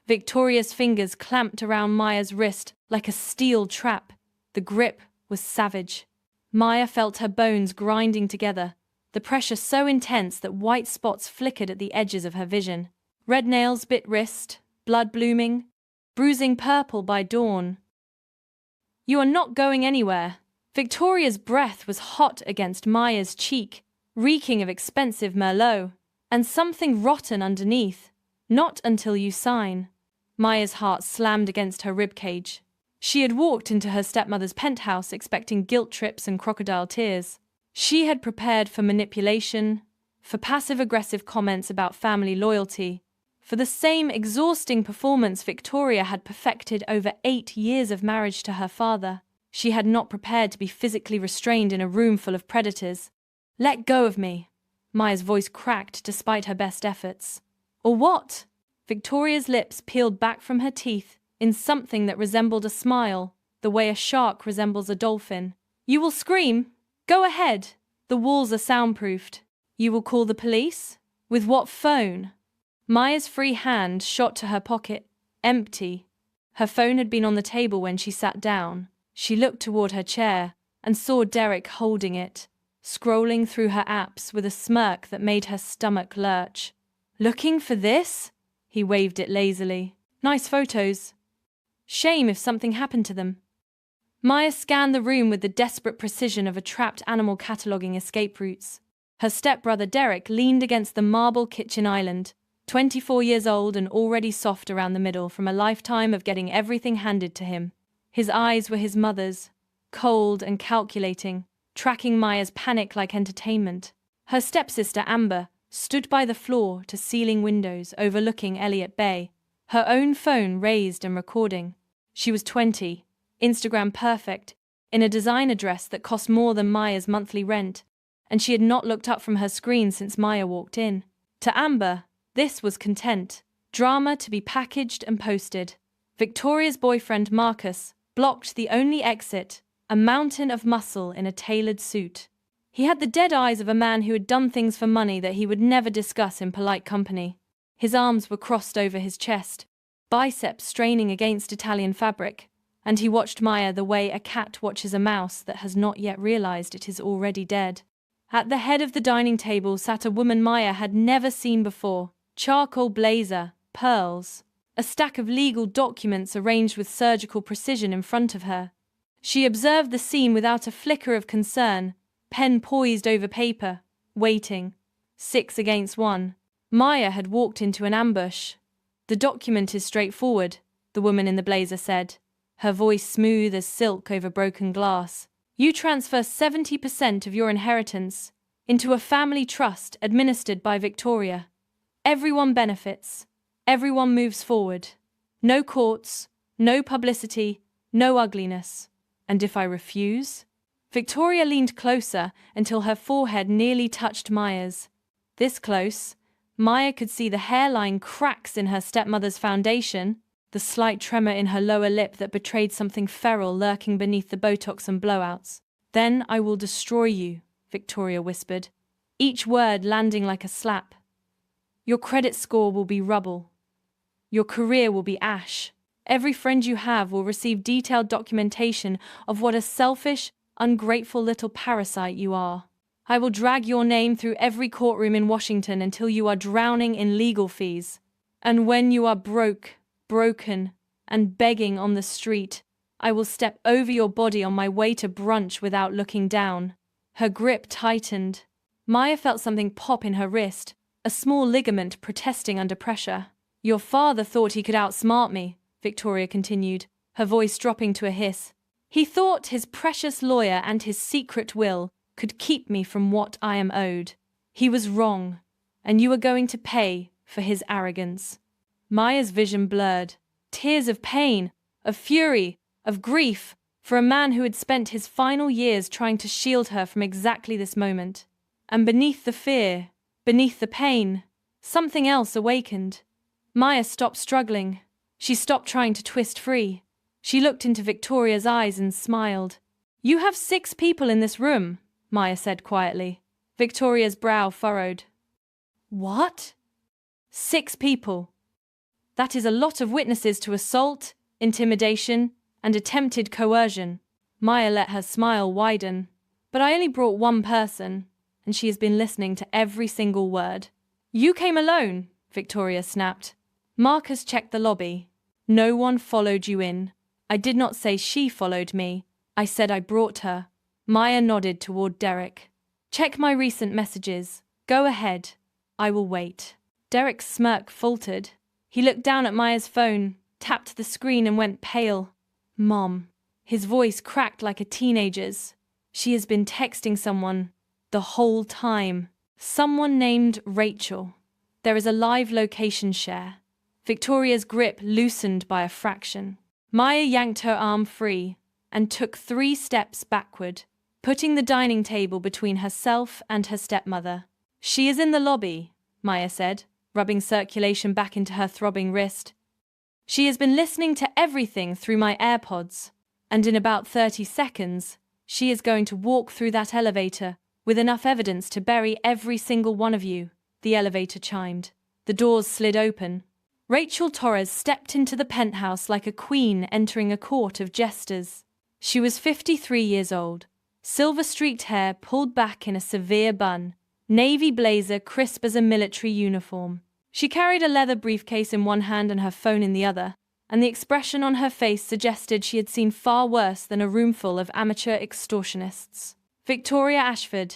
Victoria's fingers clamped around Maya's wrist like a steel trap. The grip was savage. Maya felt her bones grinding together, the pressure so intense that white spots flickered at the edges of her vision. Red nails bit wrist, blood blooming, bruising purple by dawn. "You are not going anywhere." Victoria's breath was hot against Maya's cheek, reeking of expensive Merlot, and something rotten underneath. "Not until you sign." Maya's heart slammed against her ribcage. She had walked into her stepmother's penthouse expecting guilt trips and crocodile tears. She had prepared for manipulation, for passive-aggressive comments about family loyalty, for the same exhausting performance Victoria had perfected over 8 years of marriage to her father. She had not prepared to be physically restrained in a room full of predators. "Let go of me." Maya's voice cracked despite her best efforts. "Or what?" Victoria's lips peeled back from her teeth in something that resembled a smile, the way a shark resembles a dolphin. "You will scream? Go ahead. The walls are soundproofed. You will call the police? With what phone?" Maya's free hand shot to her pocket, empty. Her phone had been on the table when she sat down. She looked toward her chair and saw Derek holding it, scrolling through her apps with a smirk that made her stomach lurch. "Looking for this?" He waved it lazily. "Nice photos. Shame if something happened to them." Maya scanned the room with the desperate precision of a trapped animal cataloging escape routes. Her stepbrother Derek leaned against the marble kitchen island, 24 years old and already soft around the middle from a lifetime of getting everything handed to him. His eyes were his mother's, cold and calculating, tracking Maya's panic like entertainment. Her stepsister Amber stood by the floor-to-ceiling windows overlooking Elliott Bay, her own phone raised and recording. She was 20, Instagram perfect, in a designer dress that cost more than Maya's monthly rent, and she had not looked up from her screen since Maya walked in. To Amber, this was content, drama to be packaged and posted. Victoria's boyfriend Marcus blocked the only exit, a mountain of muscle in a tailored suit. He had the dead eyes of a man who had done things for money that he would never discuss in polite company. His arms were crossed over his chest, biceps straining against Italian fabric, and he watched Maya the way a cat watches a mouse that has not yet realized it is already dead. At the head of the dining table sat a woman Maya had never seen before. Charcoal blazer, pearls, a stack of legal documents arranged with surgical precision in front of her. She observed the scene without a flicker of concern, pen poised over paper, waiting. 6 against 1. Maya had walked into an ambush. "The document is straightforward," the woman in the blazer said, her voice smooth as silk over broken glass. "You transfer 70% of your inheritance into a family trust administered by Victoria. Everyone benefits. Everyone moves forward. No courts, no publicity, no ugliness. And if I refuse?" Victoria leaned closer until her forehead nearly touched Maya's. This close, Maya could see the hairline cracks in her stepmother's foundation, the slight tremor in her lower lip that betrayed something feral lurking beneath the Botox and blowouts. "Then I will destroy you," Victoria whispered, each word landing like a slap. "Your credit score will be rubble. Your career will be ash. Every friend you have will receive detailed documentation of what a selfish, ungrateful little parasite you are. I will drag your name through every courtroom in Washington until you are drowning in legal fees. And when you are broken, and begging on the street, I will step over your body on my way to brunch without looking down." Her grip tightened. Maya felt something pop in her wrist, a small ligament protesting under pressure. "Your father thought he could outsmart me," Victoria continued, her voice dropping to a hiss. "He thought his precious lawyer and his secret will could keep me from what I am owed. He was wrong, and you are going to pay for his arrogance." Maya's vision blurred. Tears of pain, of fury, of grief, for a man who had spent his final years trying to shield her from exactly this moment. And beneath the fear, beneath the pain, something else awakened. Maya stopped struggling. She stopped trying to twist free. She looked into Victoria's eyes and smiled. "You have 6 people in this room," Maya said quietly. Victoria's brow furrowed. "What?" "6 people." That is a lot of witnesses to assault, intimidation, and attempted coercion. Maya let her smile widen. But I only brought one person, and she has been listening to every single word. You came alone, Victoria snapped. Marcus checked the lobby. No one followed you in. I did not say she followed me. I said I brought her. Maya nodded toward Derek. Check my recent messages. Go ahead. I will wait. Derek's smirk faltered. He looked down at Maya's phone, tapped the screen and went pale. Mom. His voice cracked like a teenager's. She has been texting someone the whole time. Someone named Rachel. There is a live location share. Victoria's grip loosened by a fraction. Maya yanked her arm free and took 3 steps backward, putting the dining table between herself and her stepmother. She is in the lobby, Maya said, rubbing circulation back into her throbbing wrist. She has been listening to everything through my AirPods, and in about 30 seconds, she is going to walk through that elevator with enough evidence to bury every single one of you. The elevator chimed. The doors slid open. Rachel Torres stepped into the penthouse like a queen entering a court of jesters. She was 53 years old, silver-streaked hair pulled back in a severe bun, navy blazer crisp as a military uniform. She carried a leather briefcase in one hand and her phone in the other, and the expression on her face suggested she had seen far worse than a roomful of amateur extortionists. Victoria Ashford.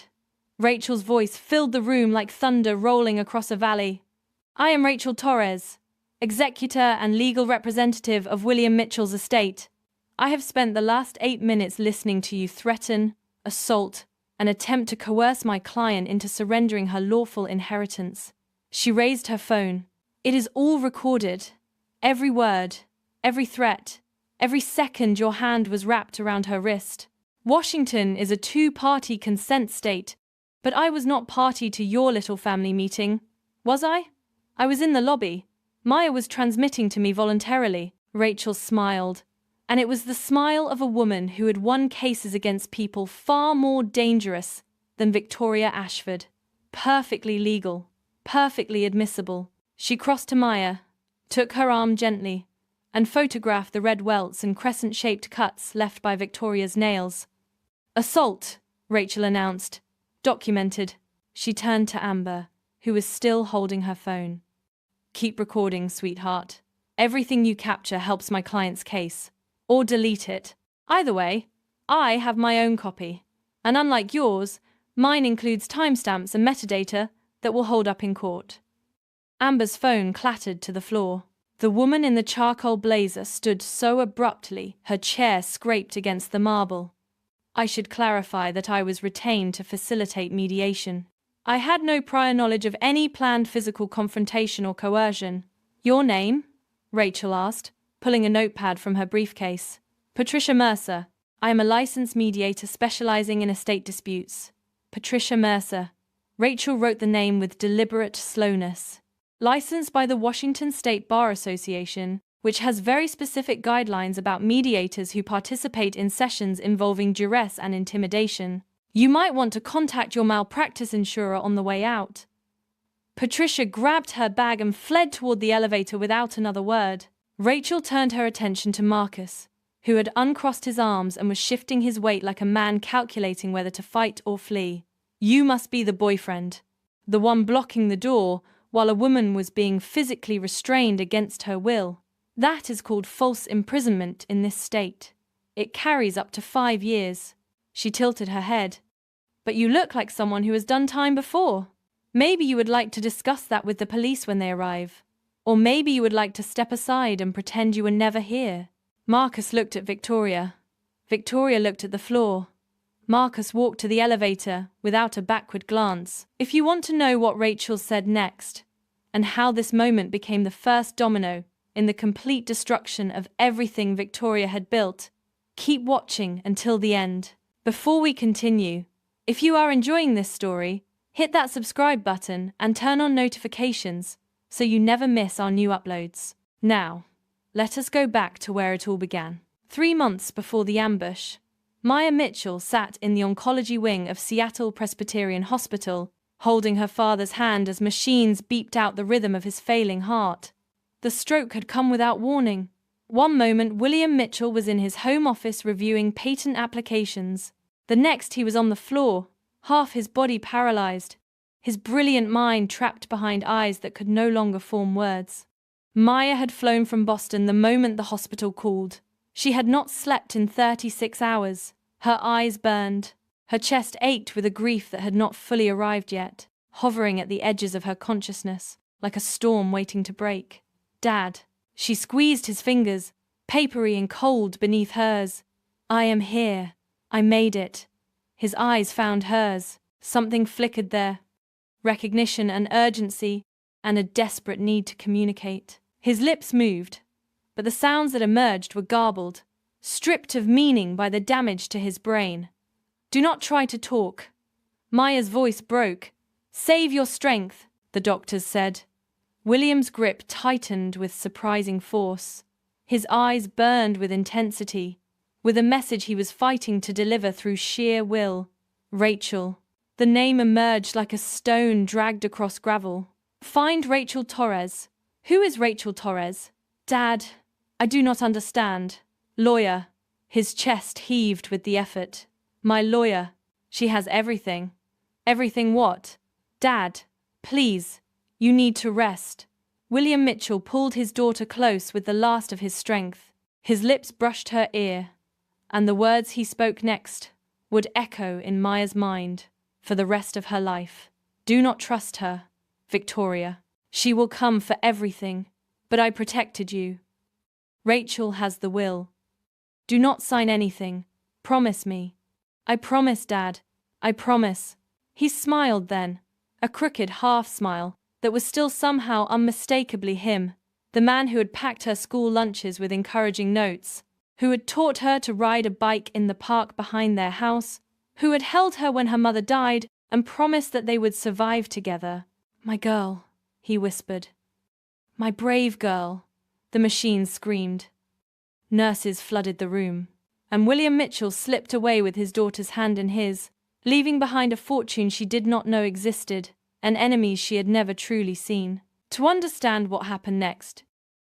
Rachel's voice filled the room like thunder rolling across a valley. I am Rachel Torres, executor and legal representative of William Mitchell's estate. I have spent the last 8 minutes listening to you threaten, assault, and attempt to coerce my client into surrendering her lawful inheritance. She raised her phone. It is all recorded. Every word, every threat, every second your hand was wrapped around her wrist. Washington is a 2-party consent state, but I was not party to your little family meeting, was I? I was in the lobby. Maya was transmitting to me voluntarily. Rachel smiled, and it was the smile of a woman who had won cases against people far more dangerous than Victoria Ashford. Perfectly legal, perfectly admissible. She crossed to Maya, took her arm gently, and photographed the red welts and crescent-shaped cuts left by Victoria's nails. Assault, Rachel announced. Documented. She turned to Amber, who was still holding her phone. Keep recording, sweetheart. Everything you capture helps my client's case. Or delete it. Either way, I have my own copy. And unlike yours, mine includes timestamps and metadata that will hold up in court. Amber's phone clattered to the floor. The woman in the charcoal blazer stood so abruptly, her chair scraped against the marble. I should clarify that I was retained to facilitate mediation. I had no prior knowledge of any planned physical confrontation or coercion. Your name? Rachel asked, pulling a notepad from her briefcase. Patricia Mercer. I am a licensed mediator specializing in estate disputes. Patricia Mercer. Rachel wrote the name with deliberate slowness. Licensed by the Washington State Bar Association, which has very specific guidelines about mediators who participate in sessions involving duress and intimidation. You might want to contact your malpractice insurer on the way out. Patricia grabbed her bag and fled toward the elevator without another word. Rachel turned her attention to Marcus, who had uncrossed his arms and was shifting his weight like a man calculating whether to fight or flee. You must be the boyfriend. The one blocking the door, while a woman was being physically restrained against her will. That is called false imprisonment in this state. It carries up to 5 years. She tilted her head. But you look like someone who has done time before. Maybe you would like to discuss that with the police when they arrive. Or maybe you would like to step aside and pretend you were never here. Marcus looked at Victoria. Victoria looked at the floor. Marcus walked to the elevator without a backward glance. If you want to know what Rachel said next, and how this moment became the first domino in the complete destruction of everything Victoria had built, keep watching until the end. Before we continue, if you are enjoying this story, hit that subscribe button and turn on notifications so you never miss our new uploads. Now, let us go back to where it all began. 3 months before the ambush, Maya Mitchell sat in the oncology wing of Seattle Presbyterian Hospital, holding her father's hand as machines beeped out the rhythm of his failing heart. The stroke had come without warning. One moment William Mitchell was in his home office reviewing patent applications. The next he was on the floor, half his body paralyzed, his brilliant mind trapped behind eyes that could no longer form words. Maya had flown from Boston the moment the hospital called. She had not slept in 36 hours. Her eyes burned. Her chest ached with a grief that had not fully arrived yet, hovering at the edges of her consciousness, like a storm waiting to break. Dad. She squeezed his fingers, papery and cold beneath hers. I am here. I made it. His eyes found hers. Something flickered there. Recognition and urgency, and a desperate need to communicate. His lips moved, but the sounds that emerged were garbled, stripped of meaning by the damage to his brain. Do not try to talk. Maya's voice broke. Save your strength, the doctors said. William's grip tightened with surprising force. His eyes burned with intensity, with a message he was fighting to deliver through sheer will. Rachel. The name emerged like a stone dragged across gravel. Find Rachel Torres. Who is Rachel Torres? Dad, I do not understand. Lawyer. His chest heaved with the effort. My lawyer. She has everything. Everything what? Dad, please. You need to rest. William Mitchell pulled his daughter close with the last of his strength. His lips brushed her ear, and the words he spoke next would echo in Maya's mind for the rest of her life. Do not trust her, Victoria. She will come for everything, but I protected you. Rachel has the will. Do not sign anything. Promise me. I promise, Dad. I promise. He smiled then, a crooked half-smile that was still somehow unmistakably him, the man who had packed her school lunches with encouraging notes, who had taught her to ride a bike in the park behind their house, who had held her when her mother died and promised that they would survive together. My girl, he whispered. My brave girl, the machine screamed. Nurses flooded the room, and William Mitchell slipped away with his daughter's hand in his, leaving behind a fortune she did not know existed, and enemies she had never truly seen. To understand what happened next,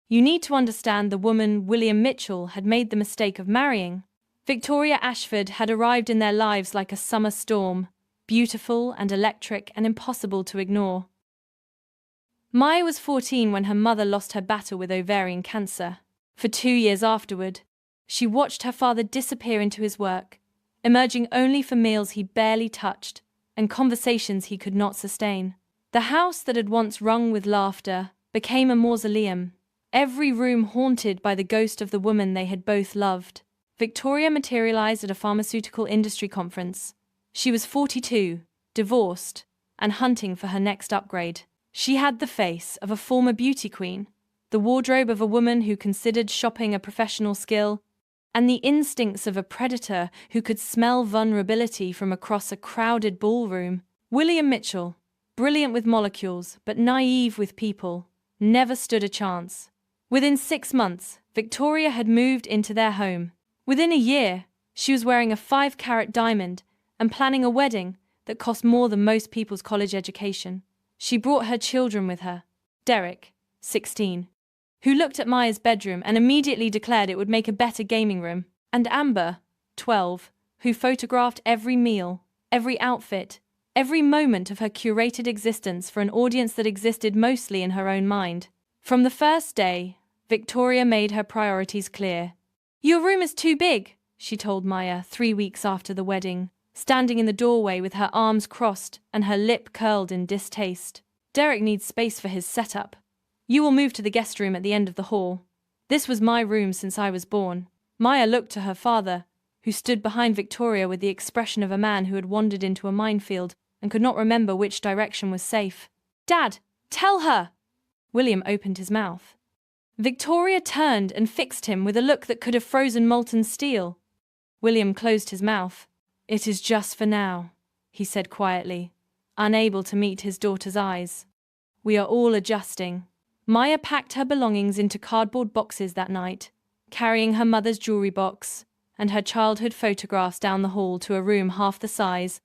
you need to understand the woman William Mitchell had made the mistake of marrying. Victoria Ashford had arrived in their lives like a summer storm, beautiful and electric and impossible to ignore. Maya was 14 when her mother lost her battle with ovarian cancer. For 2 years afterward, she watched her father disappear into his work, emerging only for meals he barely touched and conversations he could not sustain. The house that had once rung with laughter became a mausoleum, every room haunted by the ghost of the woman they had both loved. Victoria materialized at a pharmaceutical industry conference. She was 42, divorced, and hunting for her next upgrade. She had the face of a former beauty queen, the wardrobe of a woman who considered shopping a professional skill, and the instincts of a predator who could smell vulnerability from across a crowded ballroom. William Mitchell, brilliant with molecules but naive with people, never stood a chance. Within 6 months, Victoria had moved into their home. Within a year, she was wearing a 5-carat diamond and planning a wedding that cost more than most people's college education. She brought her children with her. Derek, 16, who looked at Maya's bedroom and immediately declared it would make a better gaming room, and Amber, 12, who photographed every meal, every outfit, every moment of her curated existence for an audience that existed mostly in her own mind. From the first day, Victoria made her priorities clear. Your room is too big, she told Maya 3 weeks after the wedding, standing in the doorway with her arms crossed and her lip curled in distaste. Derek needs space for his setup. You will move to the guest room at the end of the hall. This was my room since I was born. Maya looked to her father, who stood behind Victoria with the expression of a man who had wandered into a minefield and could not remember which direction was safe. Dad, tell her! William opened his mouth. Victoria turned and fixed him with a look that could have frozen molten steel. William closed his mouth. It is just for now, he said quietly, unable to meet his daughter's eyes. We are all adjusting. Maya packed her belongings into cardboard boxes that night, carrying her mother's jewelry box and her childhood photographs down the hall to a room half the size,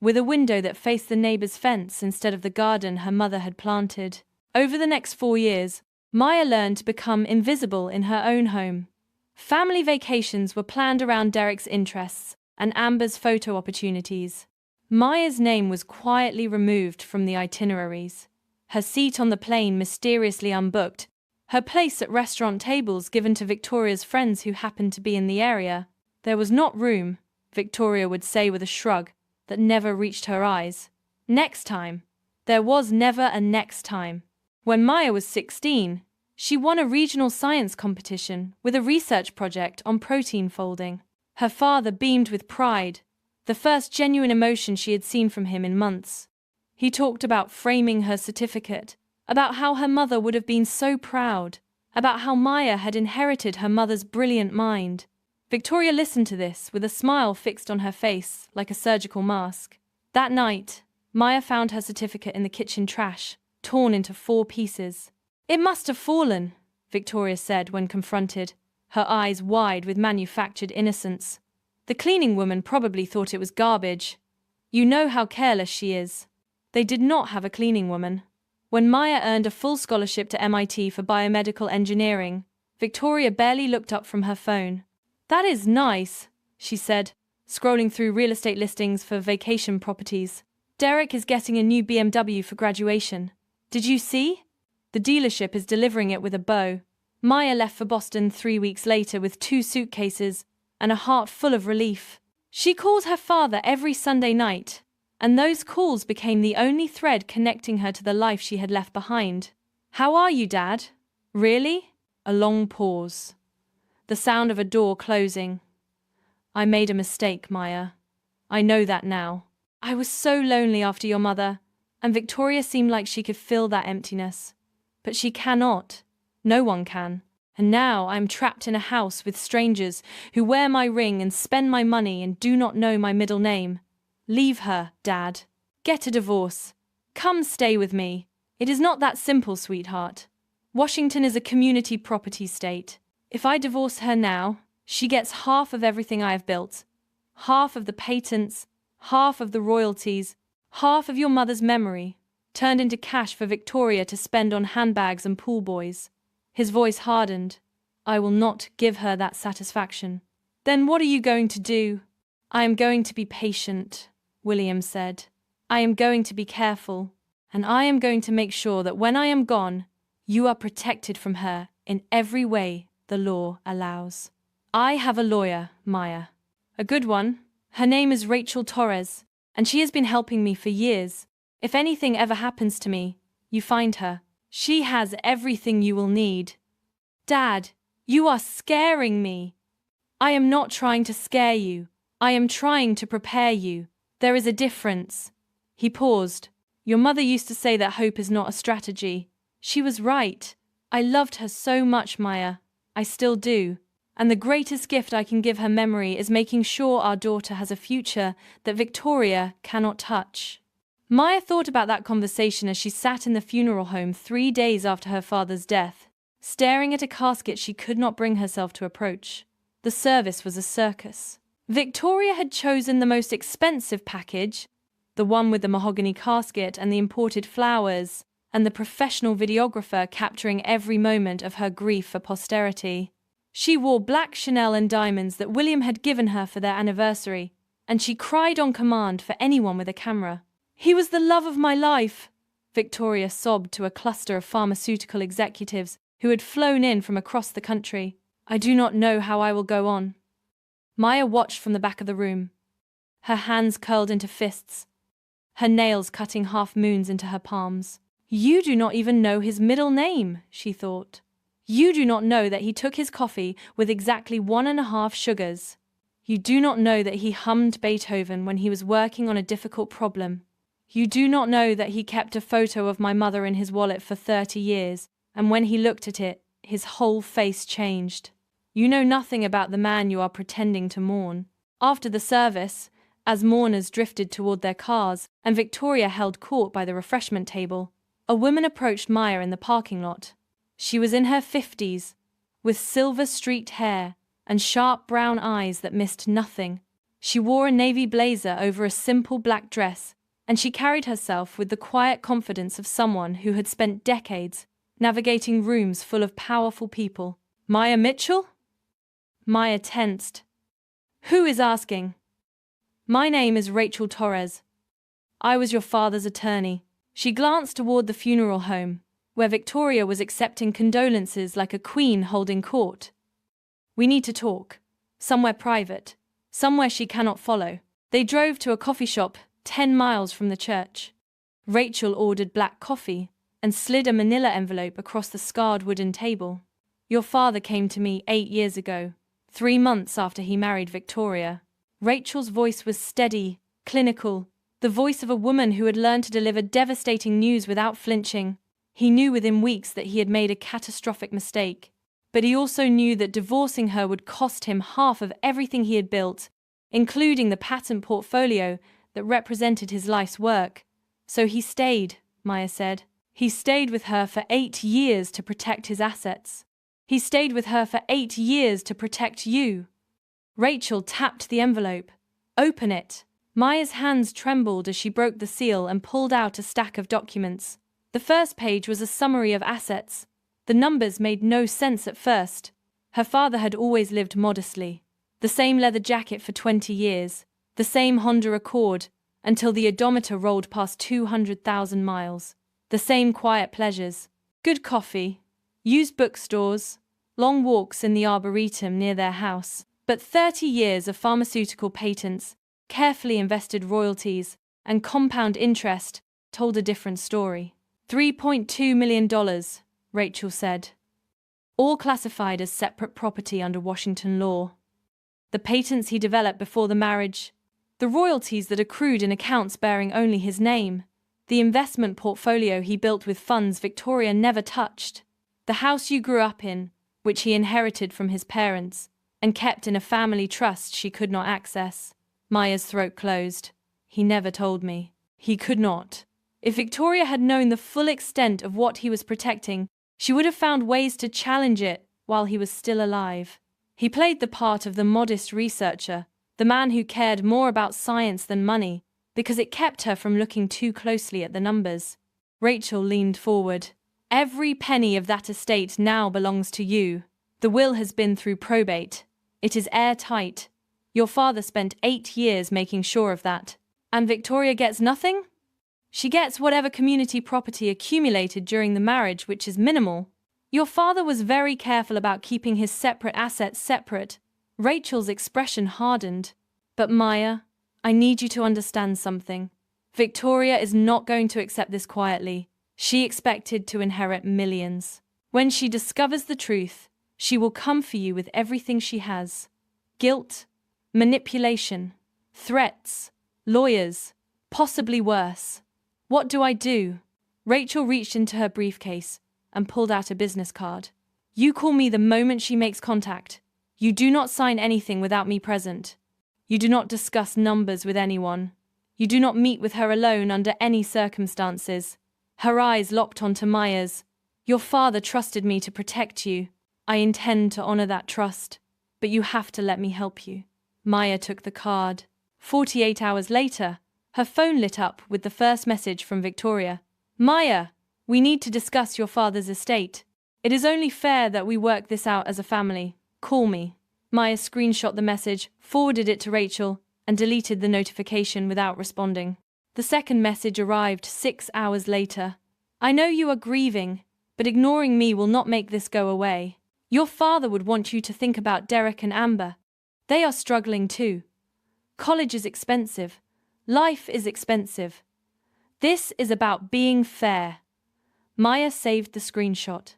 with a window that faced the neighbor's fence instead of the garden her mother had planted. Over the next 4 years, Maya learned to become invisible in her own home. Family vacations were planned around Derek's interests and Amber's photo opportunities. Maya's name was quietly removed from the itineraries. Her seat on the plane mysteriously unbooked, her place at restaurant tables given to Victoria's friends who happened to be in the area. There was not room, Victoria would say with a shrug that never reached her eyes. Next time. There was never a next time. When Maya was 16, she won a regional science competition with a research project on protein folding. Her father beamed with pride, the first genuine emotion she had seen from him in months. He talked about framing her certificate, about how her mother would have been so proud, about how Maya had inherited her mother's brilliant mind. Victoria listened to this with a smile fixed on her face like a surgical mask. That night, Maya found her certificate in the kitchen trash, torn into 4 pieces. "It must have fallen," Victoria said when confronted, her eyes wide with manufactured innocence. "The cleaning woman probably thought it was garbage. You know how careless she is." They did not have a cleaning woman. When Maya earned a full scholarship to MIT for biomedical engineering, Victoria barely looked up from her phone. "That is nice," she said, scrolling through real estate listings for vacation properties. "Derek is getting a new BMW for graduation. Did you see? The dealership is delivering it with a bow." Maya left for Boston 3 weeks later with 2 suitcases and a heart full of relief. She called her father every Sunday night, and those calls became the only thread connecting her to the life she had left behind. "How are you, Dad?" "Really?" A long pause. The sound of a door closing. "I made a mistake, Maya. I know that now. I was so lonely after your mother," and Victoria seemed like she could fill that emptiness. But she cannot. No one can. "And now I am trapped in a house with strangers who wear my ring and spend my money and do not know my middle name. Leave her, Dad. Get a divorce. Come stay with me. It is not that simple, sweetheart. Washington is a community property state. If I divorce her now, she gets half of everything I have built. Half of the patents, half of the royalties, half of your mother's memory, turned into cash for Victoria to spend on handbags and pool boys." His voice hardened. "I will not give her that satisfaction." "Then what are you going to do?" "I am going to be patient," William said. "I am going to be careful, and I am going to make sure that when I am gone, you are protected from her in every way the law allows. I have a lawyer, Maya. A good one. Her name is Rachel Torres, and she has been helping me for years. If anything ever happens to me, you find her. She has everything you will need." "Dad, you are scaring me." "I am not trying to scare you. I am trying to prepare you. There is a difference." He paused. "Your mother used to say that hope is not a strategy. She was right. I loved her so much, Maya. I still do. And the greatest gift I can give her memory is making sure our daughter has a future that Victoria cannot touch." Maya thought about that conversation as she sat in the funeral home 3 days after her father's death, staring at a casket she could not bring herself to approach. The service was a circus. Victoria had chosen the most expensive package, the one with the mahogany casket and the imported flowers, and the professional videographer capturing every moment of her grief for posterity. She wore black Chanel and diamonds that William had given her for their anniversary, and she cried on command for anyone with a camera. "He was the love of my life," Victoria sobbed to a cluster of pharmaceutical executives who had flown in from across the country. "I do not know how I will go on." Maya watched from the back of the room, her hands curled into fists, her nails cutting half moons into her palms. "You do not even know his middle name," she thought. "You do not know that he took his coffee with exactly 1.5 sugars. You do not know that he hummed Beethoven when he was working on a difficult problem. You do not know that he kept a photo of my mother in his wallet for 30 years, and when he looked at it, his whole face changed. You know nothing about the man you are pretending to mourn." After the service, as mourners drifted toward their cars and Victoria held court by the refreshment table, a woman approached Maya in the parking lot. She was in her 50s, with silver-streaked hair and sharp brown eyes that missed nothing. She wore a navy blazer over a simple black dress, and she carried herself with the quiet confidence of someone who had spent decades navigating rooms full of powerful people. Maya Mitchell? Maya tensed. Who is asking? My name is Rachel Torres. I was your father's attorney. She glanced toward the funeral home, where Victoria was accepting condolences like a queen holding court. We need to talk. Somewhere private. Somewhere she cannot follow. They drove to a coffee shop 10 miles from the church. Rachel ordered black coffee and slid a manila envelope across the scarred wooden table. Your father came to me 8 years ago, 3 months after he married Victoria. Rachel's voice was steady, clinical, the voice of a woman who had learned to deliver devastating news without flinching. He knew within weeks that he had made a catastrophic mistake, but he also knew that divorcing her would cost him half of everything he had built, including the patent portfolio that represented his life's work. So he stayed, Maya said. He stayed with her for 8 years to protect his assets. He stayed with her for 8 years to protect you. Rachel tapped the envelope. Open it. Maya's hands trembled as she broke the seal and pulled out a stack of documents. The first page was a summary of assets. The numbers made no sense at first. Her father had always lived modestly. The same leather jacket for 20 years. The same Honda Accord, until the odometer rolled past 200,000 miles. The same quiet pleasures. Good coffee. Used bookstores. Long walks in the arboretum near their house. But 30 years of pharmaceutical patents, carefully invested royalties, and compound interest told a different story. $3.2 million, Rachel said. All classified as separate property under Washington law. The patents he developed before the marriage, the royalties that accrued in accounts bearing only his name, the investment portfolio he built with funds Victoria never touched, the house you grew up in, which he inherited from his parents, and kept in a family trust she could not access. Maya's throat closed. He never told me. He could not. If Victoria had known the full extent of what he was protecting, she would have found ways to challenge it while he was still alive. He played the part of the modest researcher, the man who cared more about science than money, because it kept her from looking too closely at the numbers. Rachel leaned forward. Every penny of that estate now belongs to you. The will has been through probate. It is airtight. Your father spent 8 years making sure of that. And Victoria gets nothing? She gets whatever community property accumulated during the marriage, which is minimal. Your father was very careful about keeping his separate assets separate. Rachel's expression hardened. But Maya, I need you to understand something. Victoria is not going to accept this quietly. She expected to inherit millions. When she discovers the truth, she will come for you with everything she has. Guilt, manipulation, threats, lawyers, possibly worse. What do I do? Rachel reached into her briefcase and pulled out a business card. You call me the moment she makes contact. You do not sign anything without me present. You do not discuss numbers with anyone. You do not meet with her alone under any circumstances. Her eyes locked onto Maya's. Your father trusted me to protect you. I intend to honor that trust, but you have to let me help you. Maya took the card. 48 hours later, her phone lit up with the first message from Victoria. Maya, we need to discuss your father's estate. It is only fair that we work this out as a family. Call me. Maya screenshot the message, forwarded it to Rachel, and deleted the notification without responding. The second message arrived 6 hours later. I know you are grieving, but ignoring me will not make this go away. Your father would want you to think about Derek and Amber. They are struggling too. College is expensive. Life is expensive. This is about being fair. Maya saved the screenshot,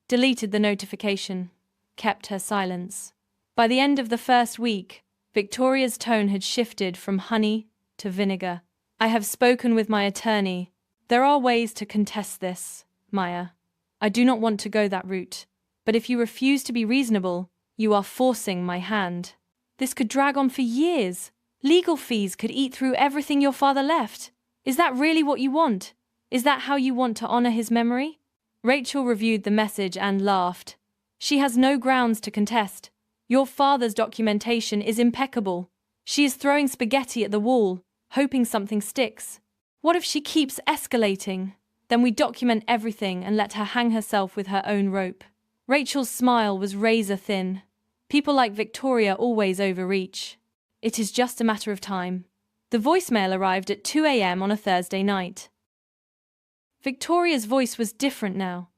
deleted the notification, kept her silence. By the end of the first week, Victoria's tone had shifted from honey to vinegar. I have spoken with my attorney. There are ways to contest this, Maya. I do not want to go that route. But if you refuse to be reasonable, you are forcing my hand. This could drag on for years. Legal fees could eat through everything your father left. Is that really what you want? Is that how you want to honor his memory? Rachel reviewed the message and laughed. She has no grounds to contest. Your father's documentation is impeccable. She is throwing spaghetti at the wall, hoping something sticks. What if she keeps escalating? Then we document everything and let her hang herself with her own rope. Rachel's smile was razor thin. People like Victoria always overreach. It is just a matter of time. The voicemail arrived at 2 a.m. on a Thursday night. Victoria's voice was different now.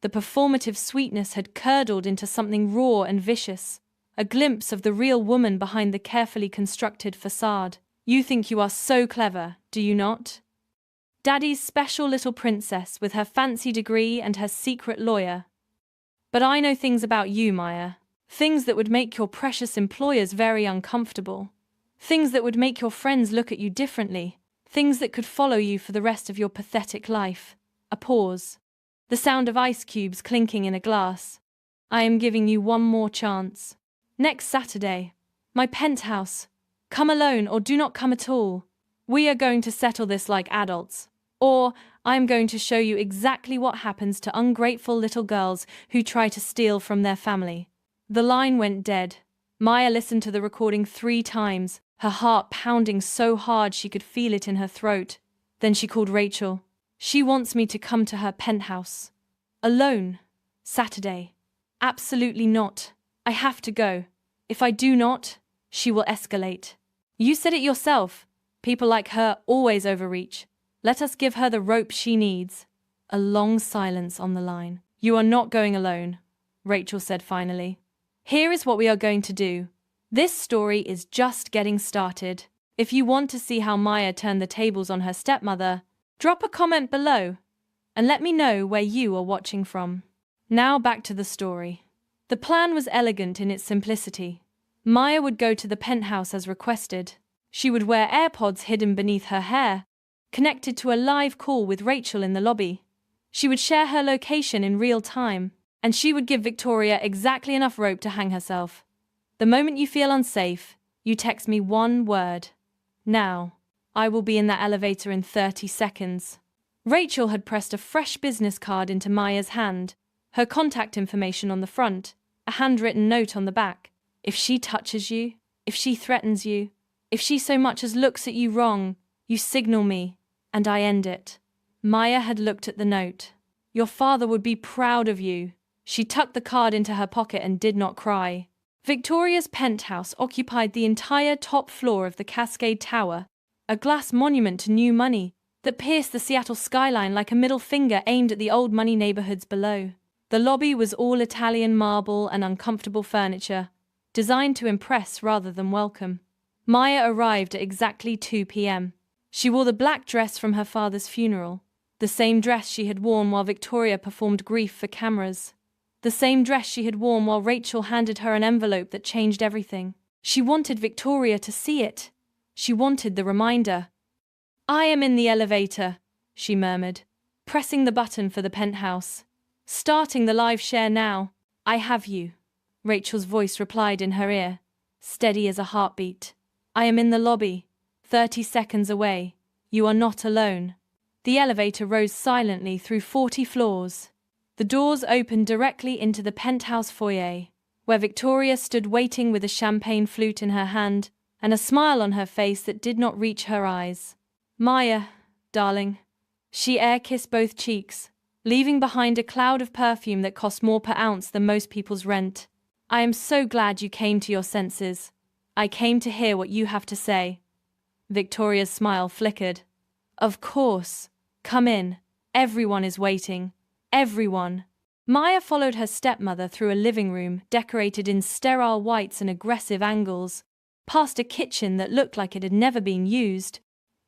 The performative sweetness had curdled into something raw and vicious, a glimpse of the real woman behind the carefully constructed facade. You think you are so clever, do you not? Daddy's special little princess with her fancy degree and her secret lawyer. But I know things about you, Maya. Things that would make your precious employers very uncomfortable. Things that would make your friends look at you differently. Things that could follow you for the rest of your pathetic life. A pause. The sound of ice cubes clinking in a glass. I am giving you one more chance. Next Saturday. My penthouse. Come alone or do not come at all. We are going to settle this like adults. Or I am going to show you exactly what happens to ungrateful little girls who try to steal from their family. The line went dead. Maya listened to the recording 3 times, her heart pounding so hard she could feel it in her throat. Then she called Rachel. She wants me to come to her penthouse. Alone. Saturday. Absolutely not. I have to go. If I do not, she will escalate. You said it yourself. People like her always overreach. Let us give her the rope she needs. A long silence on the line. You are not going alone, Rachel said finally. Here is what we are going to do. This story is just getting started. If you want to see how Maya turned the tables on her stepmother, drop a comment below and let me know where you are watching from. Now back to the story. The plan was elegant in its simplicity. Maya would go to the penthouse as requested. She would wear AirPods hidden beneath her hair, connected to a live call with Rachel in the lobby. She would share her location in real time, and she would give Victoria exactly enough rope to hang herself. The moment you feel unsafe, you text me one word. Now. I will be in that elevator in 30 seconds. Rachel had pressed a fresh business card into Maya's hand, her contact information on the front, a handwritten note on the back. If she touches you, if she threatens you, if she so much as looks at you wrong, you signal me, and I end it. Maya had looked at the note. Your father would be proud of you. She tucked the card into her pocket and did not cry. Victoria's penthouse occupied the entire top floor of the Cascade Tower, a glass monument to new money that pierced the Seattle skyline like a middle finger aimed at the old money neighborhoods below. The lobby was all Italian marble and uncomfortable furniture, designed to impress rather than welcome. Maya arrived at exactly 2 p.m. She wore the black dress from her father's funeral, the same dress she had worn while Victoria performed grief for cameras, the same dress she had worn while Rachel handed her an envelope that changed everything. She wanted Victoria to see it. She wanted the reminder. I am in the elevator, she murmured, pressing the button for the penthouse. Starting the live share now. I have you, Rachel's voice replied in her ear, steady as a heartbeat. I am in the lobby, 30 seconds away. You are not alone. The elevator rose silently through 40 floors. The doors opened directly into the penthouse foyer, where Victoria stood waiting with a champagne flute in her hand and a smile on her face that did not reach her eyes. Maya, darling. She air-kissed both cheeks, leaving behind a cloud of perfume that cost more per ounce than most people's rent. I am so glad you came to your senses. I came to hear what you have to say. Victoria's smile flickered. Of course. Come in. Everyone is waiting. Everyone. Maya followed her stepmother through a living room decorated in sterile whites and aggressive angles, past a kitchen that looked like it had never been used,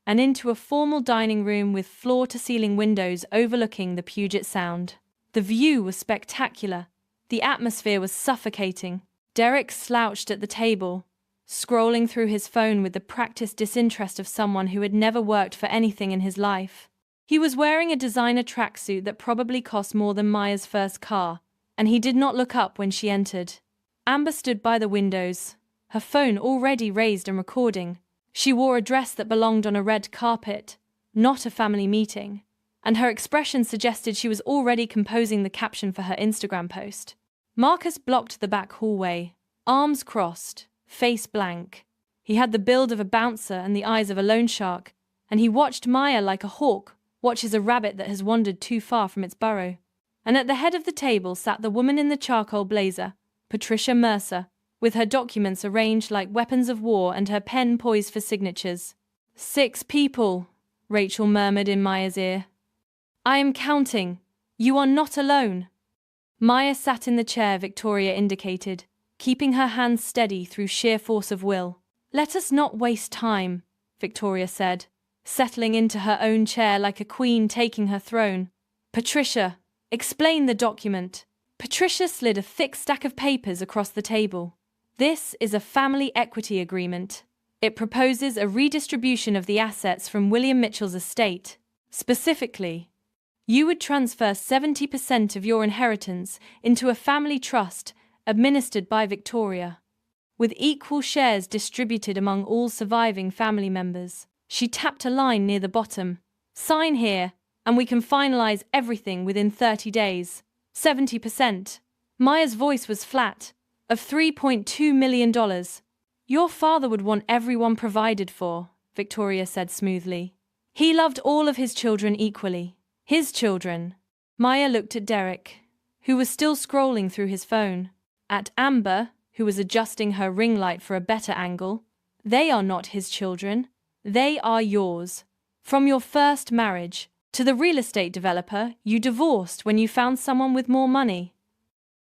and into a formal dining room with floor-to-ceiling windows overlooking the Puget Sound. The view was spectacular. The atmosphere was suffocating. Derek slouched at the table, scrolling through his phone with the practiced disinterest of someone who had never worked for anything in his life. He was wearing a designer tracksuit that probably cost more than Maya's first car, and he did not look up when she entered. Amber stood by the windows, her phone already raised and recording. She wore a dress that belonged on a red carpet, not a family meeting, and her expression suggested she was already composing the caption for her Instagram post. Marcus blocked the back hallway, arms crossed, face blank. He had the build of a bouncer and the eyes of a loan shark, and he watched Maya like a hawk watches a rabbit that has wandered too far from its burrow. And at the head of the table sat the woman in the charcoal blazer, Patricia Mercer, with her documents arranged like weapons of war and her pen poised for signatures. 6 people, Rachel murmured in Maya's ear. I am counting. You are not alone. Maya sat in the chair Victoria indicated, keeping her hands steady through sheer force of will. Let us not waste time, Victoria said, settling into her own chair like a queen taking her throne. Patricia, explain the document. Patricia slid a thick stack of papers across the table. This is a family equity agreement. It proposes a redistribution of the assets from William Mitchell's estate. Specifically, you would transfer 70% of your inheritance into a family trust administered by Victoria, with equal shares distributed among all surviving family members. She tapped a line near the bottom. Sign here, and we can finalize everything within 30 days. 70%. Maya's voice was flat. Of $3.2 million. Your father would want everyone provided for, Victoria said smoothly. He loved all of his children equally. His children. Maya looked at Derek, who was still scrolling through his phone. At Amber, who was adjusting her ring light for a better angle. They are not his children. They are yours. From your first marriage to the real estate developer you divorced when you found someone with more money.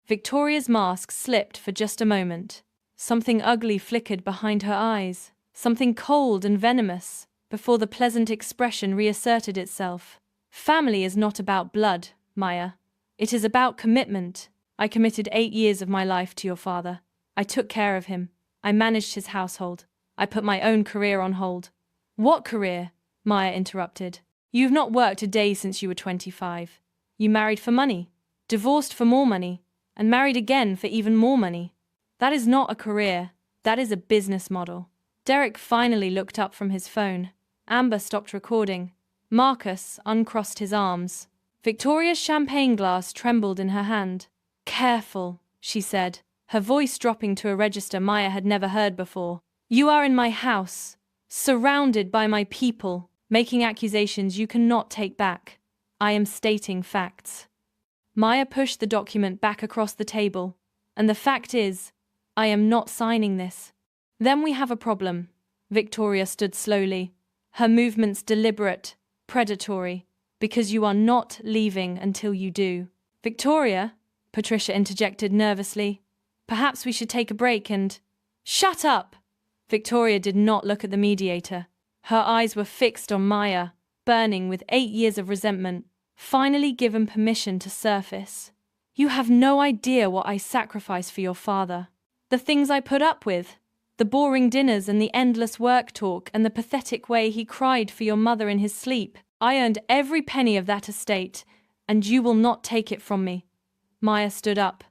Victoria's mask slipped for just a moment. Something ugly flickered behind her eyes, something cold and venomous, before the pleasant expression reasserted itself. Family is not about blood, Maya. It is about commitment. I committed 8 years of my life to your father. I took care of him. I managed his household. I put my own career on hold. What career? Maya interrupted. You've not worked a day since you were 25. You married for money, divorced for more money, and married again for even more money. That is not a career. That is a business model. Derek finally looked up from his phone. Amber stopped recording. Marcus uncrossed his arms. Victoria's champagne glass trembled in her hand. Careful, she said, her voice dropping to a register Maya had never heard before. You are in my house, surrounded by my people, making accusations you cannot take back. I am stating facts. Maya pushed the document back across the table. And the fact is, I am not signing this. Then we have a problem. Victoria stood slowly, her movements deliberate, predatory, because you are not leaving until you do. Victoria, Patricia interjected nervously, perhaps we should take a break and… Shut up! Victoria did not look at the mediator. Her eyes were fixed on Maya, burning with 8 years of resentment, finally given permission to surface. You have no idea what I sacrificed for your father. The things I put up with. The boring dinners and the endless work talk and the pathetic way he cried for your mother in his sleep. I earned every penny of that estate, and you will not take it from me. Maya stood up.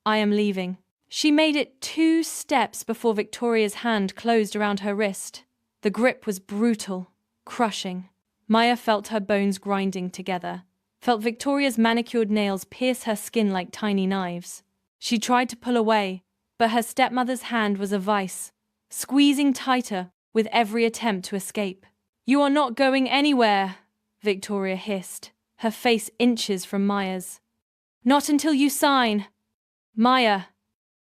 I am leaving. She made it 2 steps before Victoria's hand closed around her wrist. The grip was brutal, crushing. Maya felt her bones grinding together, felt Victoria's manicured nails pierce her skin like tiny knives. She tried to pull away, but her stepmother's hand was a vice, squeezing tighter with every attempt to escape. You are not going anywhere, Victoria hissed, her face inches from Maya's. Not until you sign. Maya.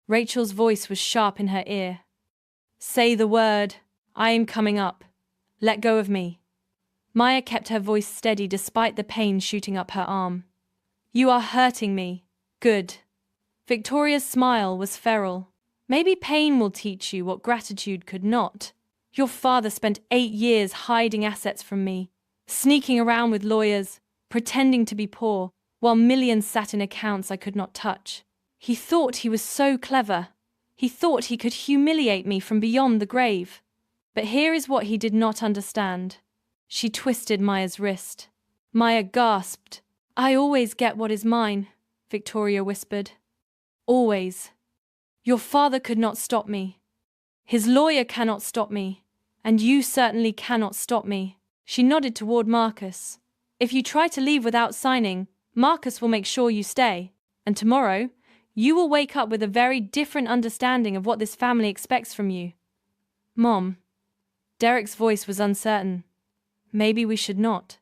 Rachel's voice was sharp in her ear. Say the word. I am coming up. Let go of me. Maya kept her voice steady despite the pain shooting up her arm. You are hurting me. Good. Victoria's smile was feral. Maybe pain will teach you what gratitude could not. Your father spent 8 years hiding assets from me, sneaking around with lawyers, pretending to be poor, while millions sat in accounts I could not touch. He thought he was so clever. He thought he could humiliate me from beyond the grave. But here is what he did not understand. She twisted Maya's wrist. Maya gasped. I always get what is mine, Victoria whispered. Always. Your father could not stop me. His lawyer cannot stop me. And you certainly cannot stop me. She nodded toward Marcus. If you try to leave without signing, Marcus will make sure you stay. And tomorrow, you will wake up with a very different understanding of what this family expects from you. Mom. Derek's voice was uncertain. Maybe we should not.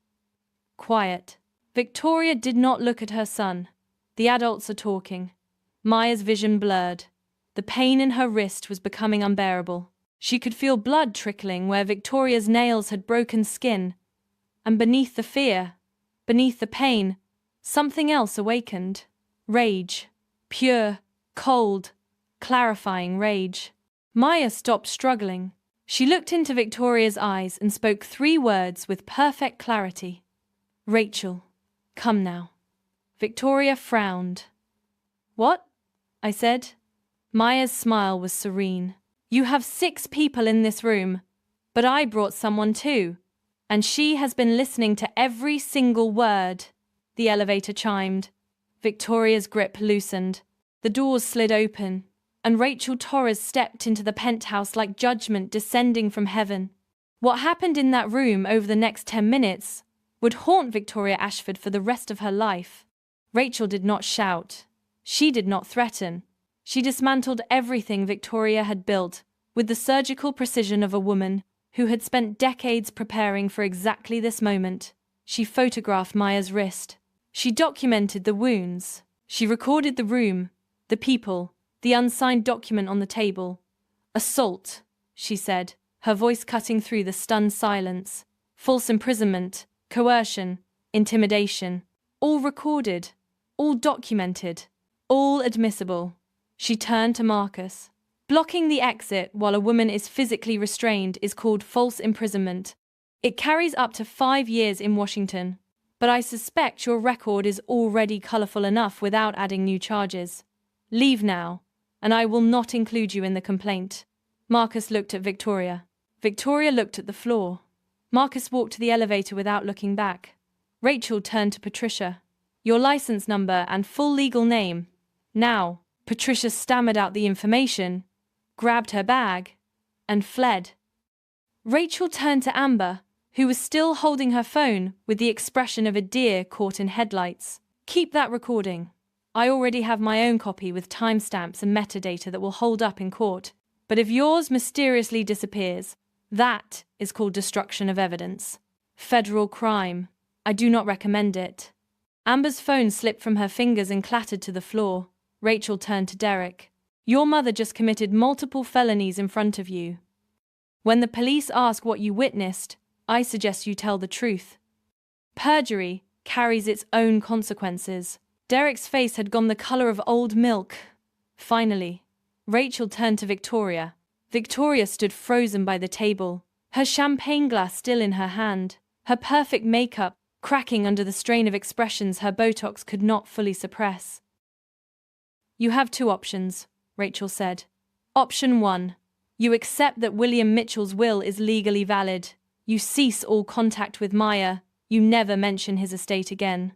Quiet. Victoria did not look at her son. The adults are talking. Maya's vision blurred. The pain in her wrist was becoming unbearable. She could feel blood trickling where Victoria's nails had broken skin. And beneath the fear, beneath the pain, something else awakened. Rage. Pure, cold, clarifying rage. Maya stopped struggling. She looked into Victoria's eyes and spoke 3 words with perfect clarity. Rachel, come now. Victoria frowned. What? I said. Maya's smile was serene. You have 6 people in this room, but I brought someone too, and she has been listening to every single word. The elevator chimed. Victoria's grip loosened. The doors slid open, and Rachel Torres stepped into the penthouse like judgment descending from heaven. What happened in that room over the next 10 minutes would haunt Victoria Ashford for the rest of her life. Rachel did not shout. She did not threaten. She dismantled everything Victoria had built with the surgical precision of a woman who had spent decades preparing for exactly this moment. She photographed Maya's wrist. She documented the wounds. She recorded the room, the people, the unsigned document on the table. Assault, she said, her voice cutting through the stunned silence. False imprisonment, coercion, intimidation. All recorded, all documented, all admissible. She turned to Marcus. Blocking the exit while a woman is physically restrained is called false imprisonment. It carries up to 5 years in Washington. But I suspect your record is already colorful enough without adding new charges. Leave now, and I will not include you in the complaint. Marcus looked at Victoria. Victoria looked at the floor. Marcus walked to the elevator without looking back. Rachel turned to Patricia. Your license number and full legal name. Now. Patricia stammered out the information, grabbed her bag, and fled. Rachel turned to Amber, who was still holding her phone with the expression of a deer caught in headlights. Keep that recording. I already have my own copy with timestamps and metadata that will hold up in court. But if yours mysteriously disappears, that is called destruction of evidence. Federal crime. I do not recommend it. Amber's phone slipped from her fingers and clattered to the floor. Rachel turned to Derek. Your mother just committed multiple felonies in front of you. When the police ask what you witnessed, I suggest you tell the truth. Perjury carries its own consequences. Derek's face had gone the color of old milk. Finally, Rachel turned to Victoria. Victoria stood frozen by the table, her champagne glass still in her hand, her perfect makeup cracking under the strain of expressions her Botox could not fully suppress. You have 2 options, Rachel said. Option 1. You accept that William Mitchell's will is legally valid. You cease all contact with Maya. You never mention his estate again.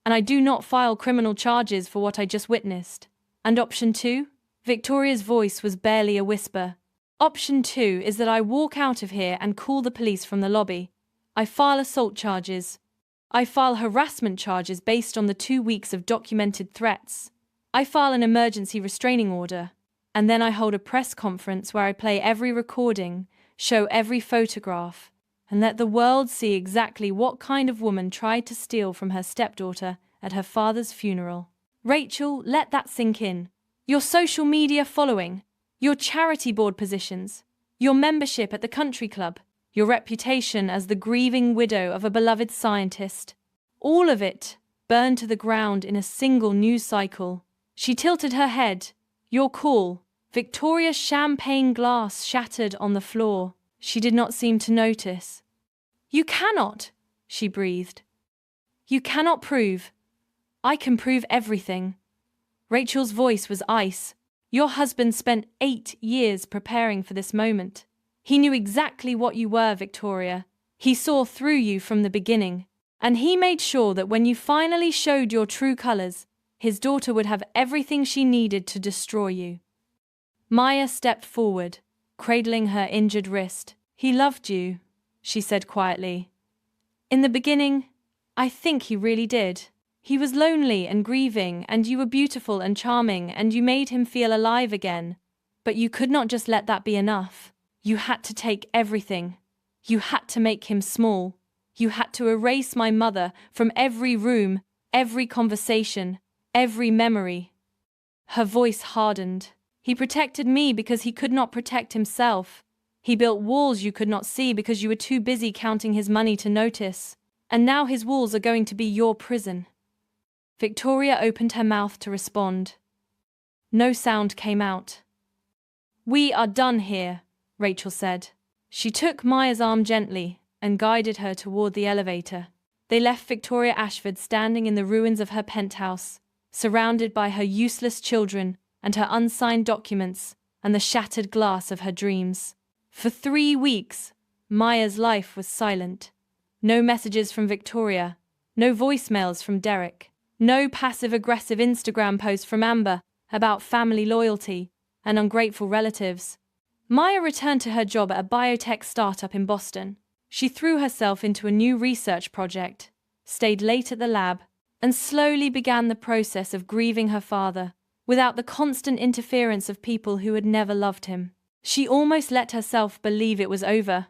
And I do not file criminal charges for what I just witnessed. And option 2? Victoria's voice was barely a whisper. Option 2 is that I walk out of here and call the police from the lobby. I file assault charges. I file harassment charges based on the 2 weeks of documented threats. I file an emergency restraining order, and then I hold a press conference where I play every recording, show every photograph, and let the world see exactly what kind of woman tried to steal from her stepdaughter at her father's funeral. Rachel, let that sink in. Your social media following, your charity board positions, your membership at the country club, your reputation as the grieving widow of a beloved scientist. All of it burned to the ground in a single news cycle. She tilted her head. Your call. Victoria's champagne glass shattered on the floor. She did not seem to notice. You cannot, she breathed. You cannot prove. I can prove everything. Rachel's voice was ice. Your husband spent 8 years preparing for this moment. He knew exactly what you were, Victoria. He saw through you from the beginning. And he made sure that when you finally showed your true colors, his daughter would have everything she needed to destroy you. Maya stepped forward, cradling her injured wrist. He loved you, she said quietly. In the beginning, I think he really did. He was lonely and grieving, and you were beautiful and charming, and you made him feel alive again. But you could not just let that be enough. You had to take everything. You had to make him small. You had to erase my mother from every room, every conversation, every memory. Her voice hardened. He protected me because he could not protect himself. He built walls you could not see because you were too busy counting his money to notice. And now his walls are going to be your prison. Victoria opened her mouth to respond. No sound came out. We are done here, Rachel said. She took Maya's arm gently and guided her toward the elevator. They left Victoria Ashford standing in the ruins of her penthouse, surrounded by her useless children and her unsigned documents and the shattered glass of her dreams. For 3 weeks, Maya's life was silent. No messages from Victoria, no voicemails from Derek, no passive-aggressive Instagram posts from Amber about family loyalty and ungrateful relatives. Maya returned to her job at a biotech startup in Boston. She threw herself into a new research project, stayed late at the lab, and slowly began the process of grieving her father, without the constant interference of people who had never loved him. She almost let herself believe it was over.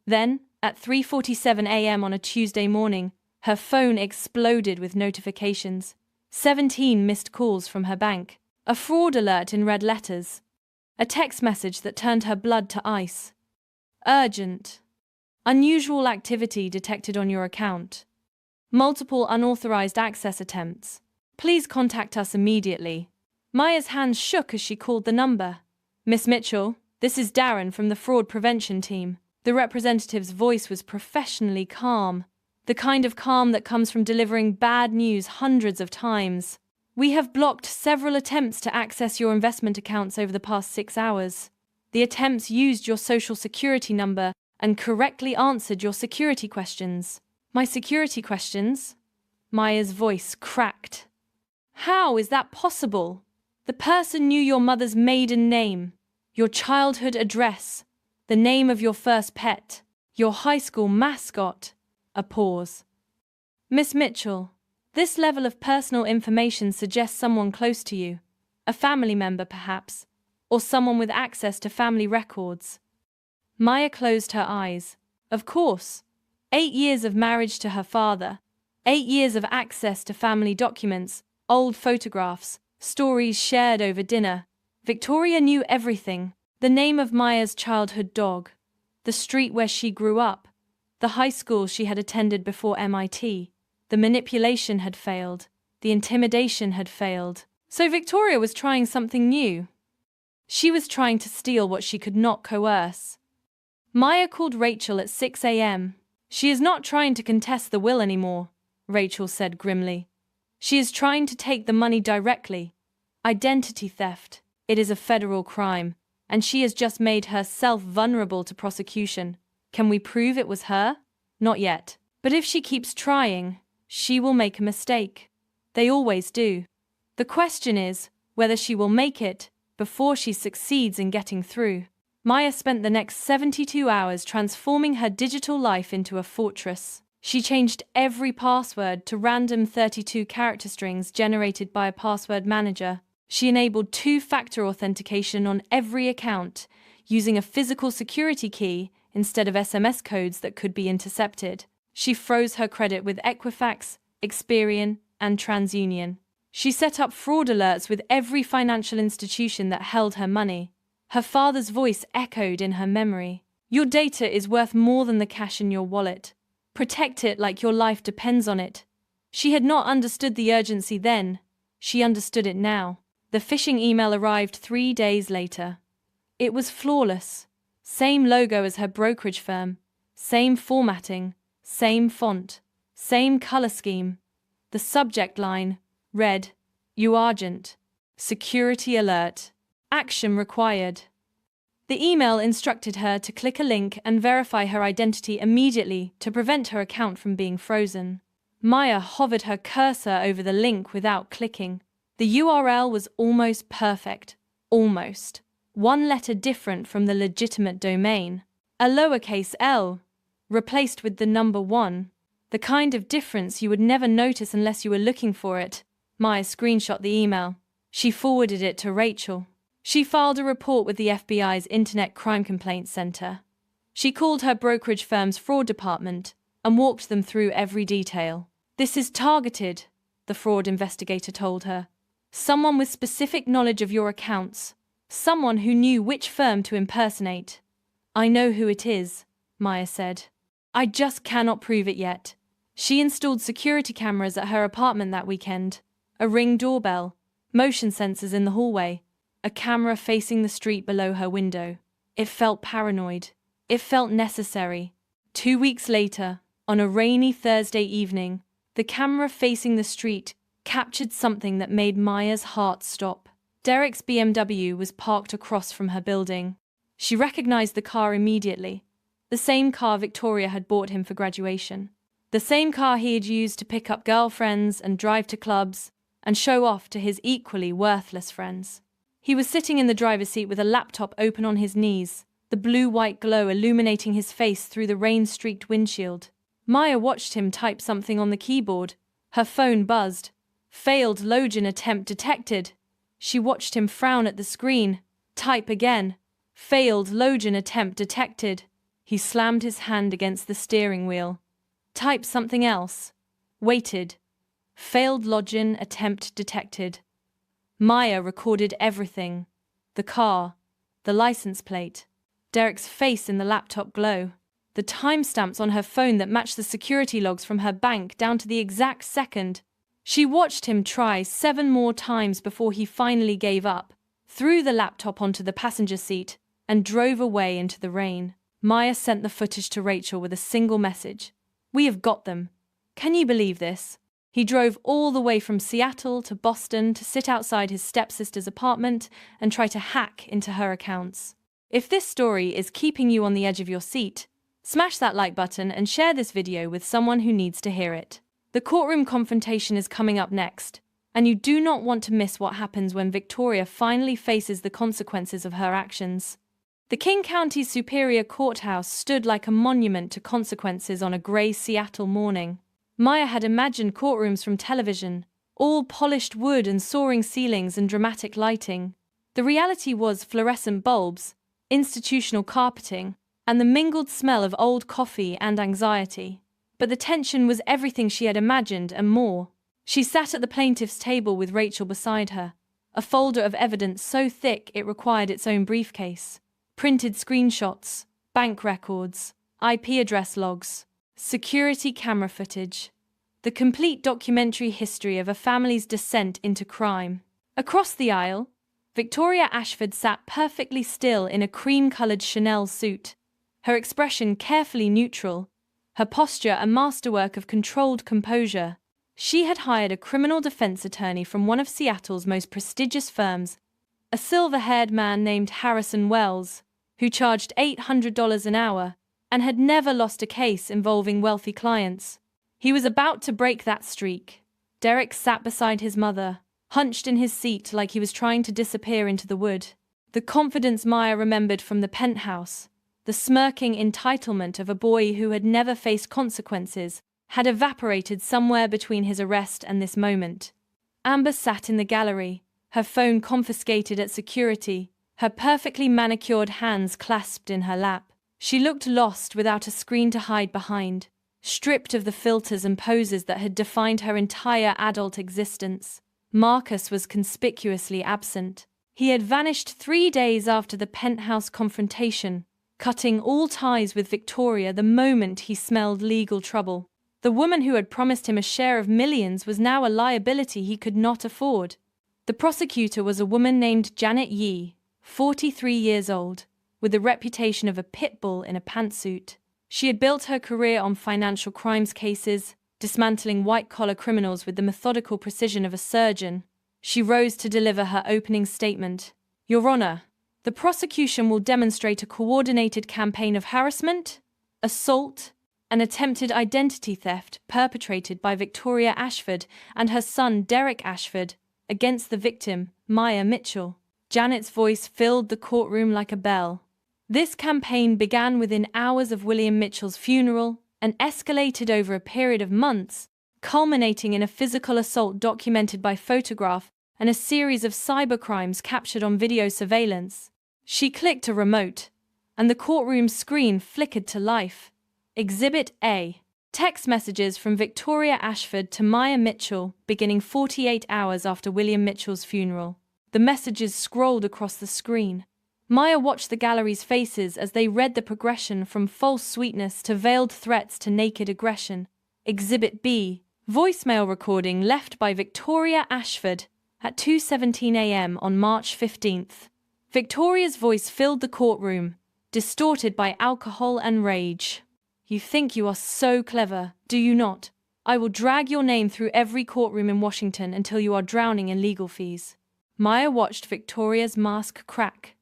Then, at 3:47 a.m. on a Tuesday morning, her phone exploded with notifications. 17 missed calls from her bank, a fraud alert in red letters, a text message that turned her blood to ice. Urgent. Unusual activity detected on your account. Multiple unauthorized access attempts. Please contact us immediately. Maya's hands shook as she called the number. Miss Mitchell, this is Darren from the fraud prevention team. The representative's voice was professionally calm, the kind of calm that comes from delivering bad news hundreds of times. We have blocked several attempts to access your investment accounts over the past 6 hours. The attempts used your social security number and correctly answered your security questions. My security questions? Maya's voice cracked. How is that possible? The person knew your mother's maiden name, your childhood address, the name of your first pet, your high school mascot. A pause. Miss Mitchell, this level of personal information suggests someone close to you, a family member perhaps, or someone with access to family records. Maya closed her eyes. Of course. 8 years of marriage to her father, 8 years of access to family documents, old photographs, stories shared over dinner. Victoria knew everything. The name of Maya's childhood dog, the street where she grew up, the high school she had attended before MIT. The manipulation had failed. The intimidation had failed. So Victoria was trying something new. She was trying to steal what she could not coerce. Maya called Rachel at 6 a.m. She is not trying to contest the will anymore, Rachel said grimly. She is trying to take the money directly. Identity theft. It is a federal crime, and she has just made herself vulnerable to prosecution. Can we prove it was her? Not yet. But if she keeps trying, she will make a mistake. They always do. The question is whether she will make it before she succeeds in getting through. Maya spent the next 72 hours transforming her digital life into a fortress. She changed every password to random 32-character strings generated by a password manager. She enabled 2-factor authentication on every account, using a physical security key instead of SMS codes that could be intercepted. She froze her credit with Equifax, Experian, and TransUnion. She set up fraud alerts with every financial institution that held her money. Her father's voice echoed in her memory. Your data is worth more than the cash in your wallet. Protect it like your life depends on it. She had not understood the urgency then. She understood it now. The phishing email arrived 3 days later. It was flawless. Same logo as her brokerage firm. Same formatting. Same font. Same color scheme. The subject line read, "You Argent. Security alert. Action required." The email instructed her to click a link and verify her identity immediately to prevent her account from being frozen. Maya hovered her cursor over the link without clicking. The URL was almost perfect. Almost. 1 letter different from the legitimate domain. A lowercase l, replaced with the number 1. The kind of difference you would never notice unless you were looking for it. Maya screenshot the email. She forwarded it to Rachel. She filed a report with the FBI's Internet Crime Complaints Center. She called her brokerage firm's fraud department, and walked them through every detail. "This is targeted," the fraud investigator told her. "Someone with specific knowledge of your accounts. Someone who knew which firm to impersonate." "I know who it is," Maya said. "I just cannot prove it yet." She installed security cameras at her apartment that weekend. A Ring doorbell, motion sensors in the hallway, a camera facing the street below her window. It felt paranoid. It felt necessary. 2 weeks later, on a rainy Thursday evening, the camera facing the street captured something that made Maya's heart stop. Derek's BMW was parked across from her building. She recognized the car immediately. The same car Victoria had bought him for graduation. The same car he had used to pick up girlfriends and drive to clubs and show off to his equally worthless friends. He was sitting in the driver's seat with a laptop open on his knees, the blue-white glow illuminating his face through the rain-streaked windshield. Maya watched him type something on the keyboard. Her phone buzzed. "Failed login attempt detected." She watched him frown at the screen. Type again. "Failed login attempt detected." He slammed his hand against the steering wheel. Type something else. Waited. "Failed login attempt detected." Maya recorded everything. The car, the license plate, Derek's face in the laptop glow, the timestamps on her phone that matched the security logs from her bank down to the exact second. She watched him try 7 more times before he finally gave up, threw the laptop onto the passenger seat, and drove away into the rain. Maya sent the footage to Rachel with a single message. "We have got them. Can you believe this?" He drove all the way from Seattle to Boston to sit outside his stepsister's apartment and try to hack into her accounts. If this story is keeping you on the edge of your seat, smash that like button and share this video with someone who needs to hear it. The courtroom confrontation is coming up next, and you do not want to miss what happens when Victoria finally faces the consequences of her actions. The King County Superior Courthouse stood like a monument to consequences on a gray Seattle morning. Maya had imagined courtrooms from television, all polished wood and soaring ceilings and dramatic lighting. The reality was fluorescent bulbs, institutional carpeting, and the mingled smell of old coffee and anxiety. But the tension was everything she had imagined and more. She sat at the plaintiff's table with Rachel beside her, a folder of evidence so thick it required its own briefcase. Printed screenshots, bank records, IP address logs, security camera footage. The complete documentary history of a family's descent into crime. Across the aisle, Victoria Ashford sat perfectly still in a cream-colored Chanel suit, her expression carefully neutral, her posture a masterwork of controlled composure. She had hired a criminal defense attorney from one of Seattle's most prestigious firms, a silver-haired man named Harrison Wells, who charged $800 an hour and had never lost a case involving wealthy clients. He was about to break that streak. Derek sat beside his mother, hunched in his seat like he was trying to disappear into the wood. The confidence Maya remembered from the penthouse, the smirking entitlement of a boy who had never faced consequences, had evaporated somewhere between his arrest and this moment. Amber sat in the gallery, her phone confiscated at security, her perfectly manicured hands clasped in her lap. She looked lost without a screen to hide behind, stripped of the filters and poses that had defined her entire adult existence. Marcus was conspicuously absent. He had vanished 3 days after the penthouse confrontation, cutting all ties with Victoria the moment he smelled legal trouble. The woman who had promised him a share of millions was now a liability he could not afford. The prosecutor was a woman named Janet Yee, 43 years old, with the reputation of a pit bull in a pantsuit. She had built her career on financial crimes cases, dismantling white-collar criminals with the methodical precision of a surgeon. She rose to deliver her opening statement. "Your Honor, the prosecution will demonstrate a coordinated campaign of harassment, assault, and attempted identity theft perpetrated by Victoria Ashford and her son Derek Ashford against the victim, Maya Mitchell." Janet's voice filled the courtroom like a bell. This campaign began within hours of William Mitchell's funeral and escalated over a period of months, culminating in a physical assault documented by photograph and a series of cybercrimes captured on video surveillance. She clicked a remote, and the courtroom screen flickered to life. Exhibit A. Text messages from Victoria Ashford to Maya Mitchell, beginning 48 hours after William Mitchell's funeral. The messages scrolled across the screen. Maya watched the gallery's faces as they read the progression from false sweetness to veiled threats to naked aggression. Exhibit B. Voicemail recording left by Victoria Ashford at 2:17 a.m. on March 15th. Victoria's voice filled the courtroom, distorted by alcohol and rage. "You think you are so clever, do you not? I will drag your name through every courtroom in Washington until you are drowning in legal fees." Maya watched Victoria's mask crack.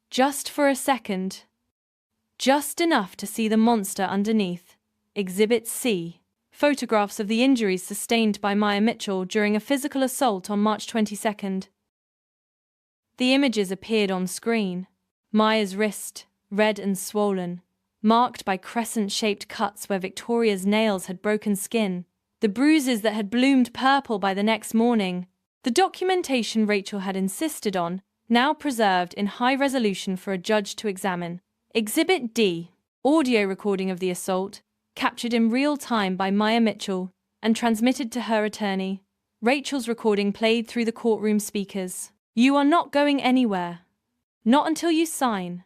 Just for a second. Just enough to see the monster underneath. Exhibit C. Photographs of the injuries sustained by Maya Mitchell during a physical assault on March 22nd. The images appeared on screen. Maya's wrist, red and swollen, marked by crescent-shaped cuts where Victoria's nails had broken skin, the bruises that had bloomed purple by the next morning. The documentation Rachel had insisted on, now preserved in high resolution for a judge to examine. Exhibit D. Audio recording of the assault, captured in real time by Maya Mitchell and transmitted to her attorney. Rachel's recording played through the courtroom speakers. "You are not going anywhere. Not until you sign.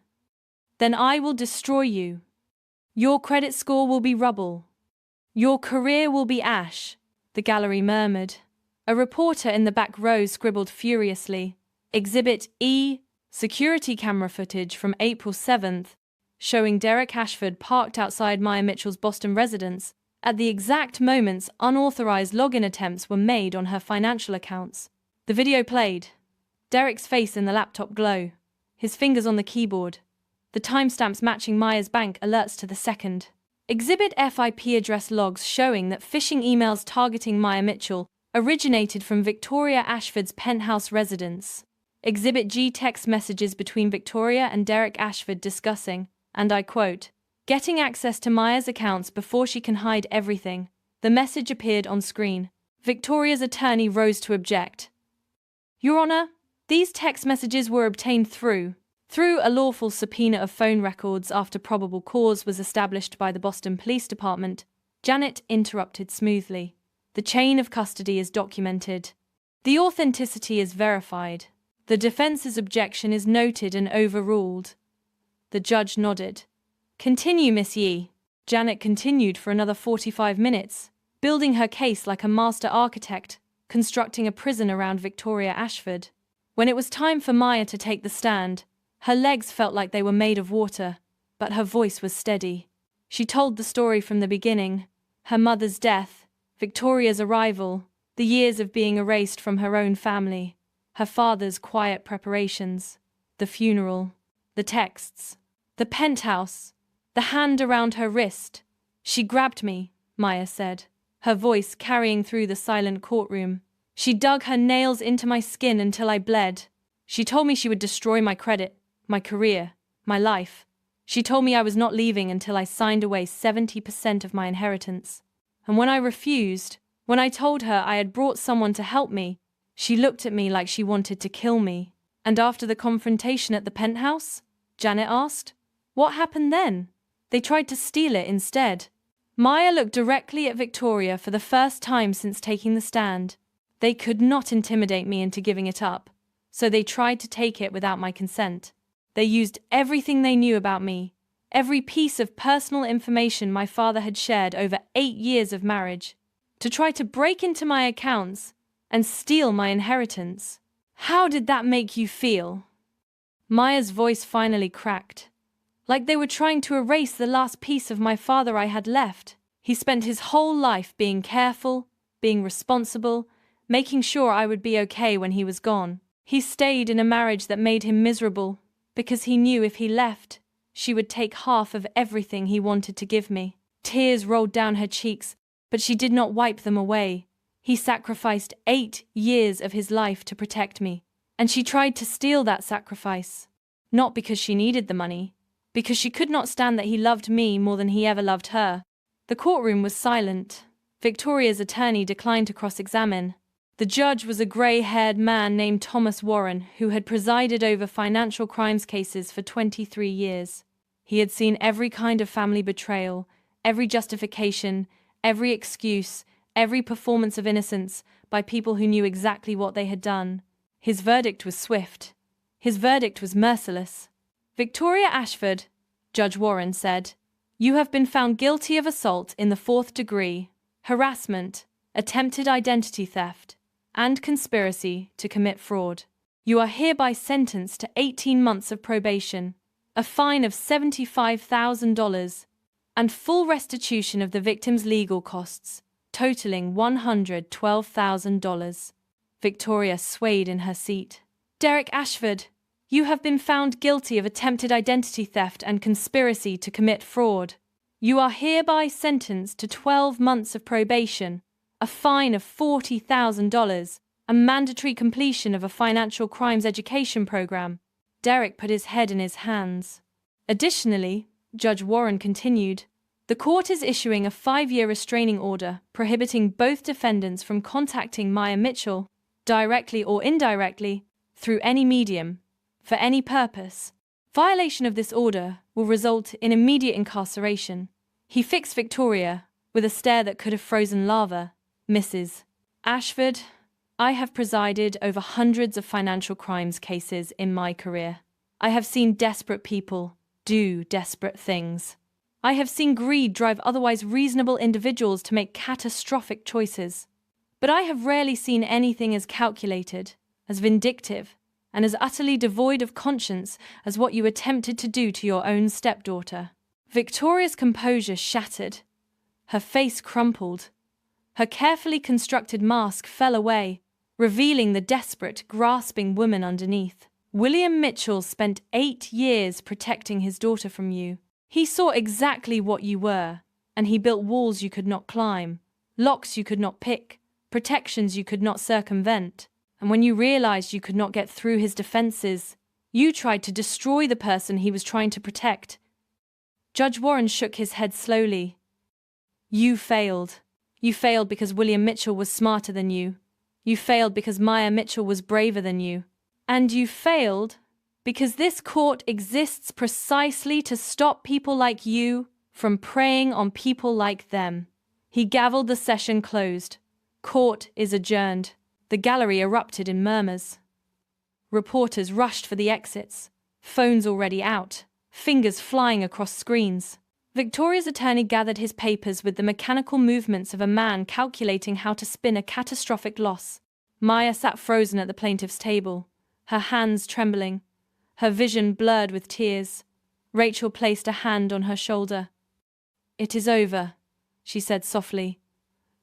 Then I will destroy you. Your credit score will be rubble. Your career will be ash," the gallery murmured. A reporter in the back row scribbled furiously. Exhibit E. Security camera footage from April 7th, showing Derek Ashford parked outside Maya Mitchell's Boston residence at the exact moments unauthorized login attempts were made on her financial accounts. The video played. Derek's face in the laptop glow, his fingers on the keyboard, the timestamps matching Maya's bank alerts to the second. Exhibit F. IP address logs showing that phishing emails targeting Maya Mitchell originated from Victoria Ashford's penthouse residence. Exhibit G. Text messages between Victoria and Derek Ashford discussing, and I quote, "getting access to Maya's accounts before she can hide everything." The message appeared on screen. Victoria's attorney rose to object. "Your Honor, these text messages were obtained through a lawful subpoena of phone records after probable cause was established by the Boston Police Department." Janet interrupted smoothly. "The chain of custody is documented. The authenticity is verified. The defense's objection is noted and overruled." The judge nodded. "Continue, Miss Yee." Janet continued for another 45 minutes, building her case like a master architect, constructing a prison around Victoria Ashford. When it was time for Maya to take the stand, her legs felt like they were made of water, but her voice was steady. She told the story from the beginning: her mother's death, Victoria's arrival, the years of being erased from her own family, her father's quiet preparations, the funeral, the texts, the penthouse, the hand around her wrist. "She grabbed me," Maya said, her voice carrying through the silent courtroom. "She dug her nails into my skin until I bled. She told me she would destroy my credit, my career, my life. She told me I was not leaving until I signed away 70% of my inheritance. And when I refused, when I told her I had brought someone to help me, she looked at me like she wanted to kill me." "And after the confrontation at the penthouse?" Janet asked. "What happened then?" "They tried to steal it instead." Maya looked directly at Victoria for the first time since taking the stand. "They could not intimidate me into giving it up, so they tried to take it without my consent. They used everything they knew about me, every piece of personal information my father had shared over 8 years of marriage, to try to break into my accounts and steal my inheritance. How did that make you feel?" Maya's voice finally cracked. "Like they were trying to erase the last piece of my father I had left. He spent his whole life being careful, being responsible, making sure I would be okay when he was gone. He stayed in a marriage that made him miserable, because he knew if he left, she would take half of everything he wanted to give me." Tears rolled down her cheeks, but she did not wipe them away. "He sacrificed 8 years of his life to protect me, and she tried to steal that sacrifice. Not because she needed the money, because she could not stand that he loved me more than he ever loved her." The courtroom was silent. Victoria's attorney declined to cross-examine. The judge was a gray-haired man named Thomas Warren, who had presided over financial crimes cases for 23 years. He had seen every kind of family betrayal, every justification, every excuse, every performance of innocence by people who knew exactly what they had done. His verdict was swift. His verdict was merciless. Victoria Ashford, Judge Warren said, you have been found guilty of assault in the 4th degree, harassment, attempted identity theft, and conspiracy to commit fraud. You are hereby sentenced to 18 months of probation, a fine of $75,000, and full restitution of the victim's legal costs, totaling $112,000. Victoria swayed in her seat. Derek Ashford, you have been found guilty of attempted identity theft and conspiracy to commit fraud. You are hereby sentenced to 12 months of probation, a fine of $40,000, a mandatory completion of a financial crimes education program. Derek put his head in his hands. Additionally, Judge Warren continued, the court is issuing a 5-year restraining order prohibiting both defendants from contacting Maya Mitchell, directly or indirectly, through any medium, for any purpose. Violation of this order will result in immediate incarceration. He fixed Victoria with a stare that could have frozen lava. Mrs. Ashford, I have presided over hundreds of financial crimes cases in my career. I have seen desperate people do desperate things. I have seen greed drive otherwise reasonable individuals to make catastrophic choices. But I have rarely seen anything as calculated, as vindictive, and as utterly devoid of conscience as what you attempted to do to your own stepdaughter. Victoria's composure shattered. Her face crumpled. Her carefully constructed mask fell away, revealing the desperate, grasping woman underneath. William Mitchell spent 8 years protecting his daughter from you. He saw exactly what you were, and he built walls you could not climb, locks you could not pick, protections you could not circumvent. And when you realized you could not get through his defenses, you tried to destroy the person he was trying to protect. Judge Warren shook his head slowly. You failed. You failed because William Mitchell was smarter than you. You failed because Maya Mitchell was braver than you. And you failed because this court exists precisely to stop people like you from preying on people like them. He gavelled. The session closed. Court is adjourned. The gallery erupted in murmurs. Reporters rushed for the exits, phones already out, fingers flying across screens. Victoria's attorney gathered his papers with the mechanical movements of a man calculating how to spin a catastrophic loss. Maya sat frozen at the plaintiff's table, her hands trembling, her vision blurred with tears. Rachel placed a hand on her shoulder. It is over, she said softly.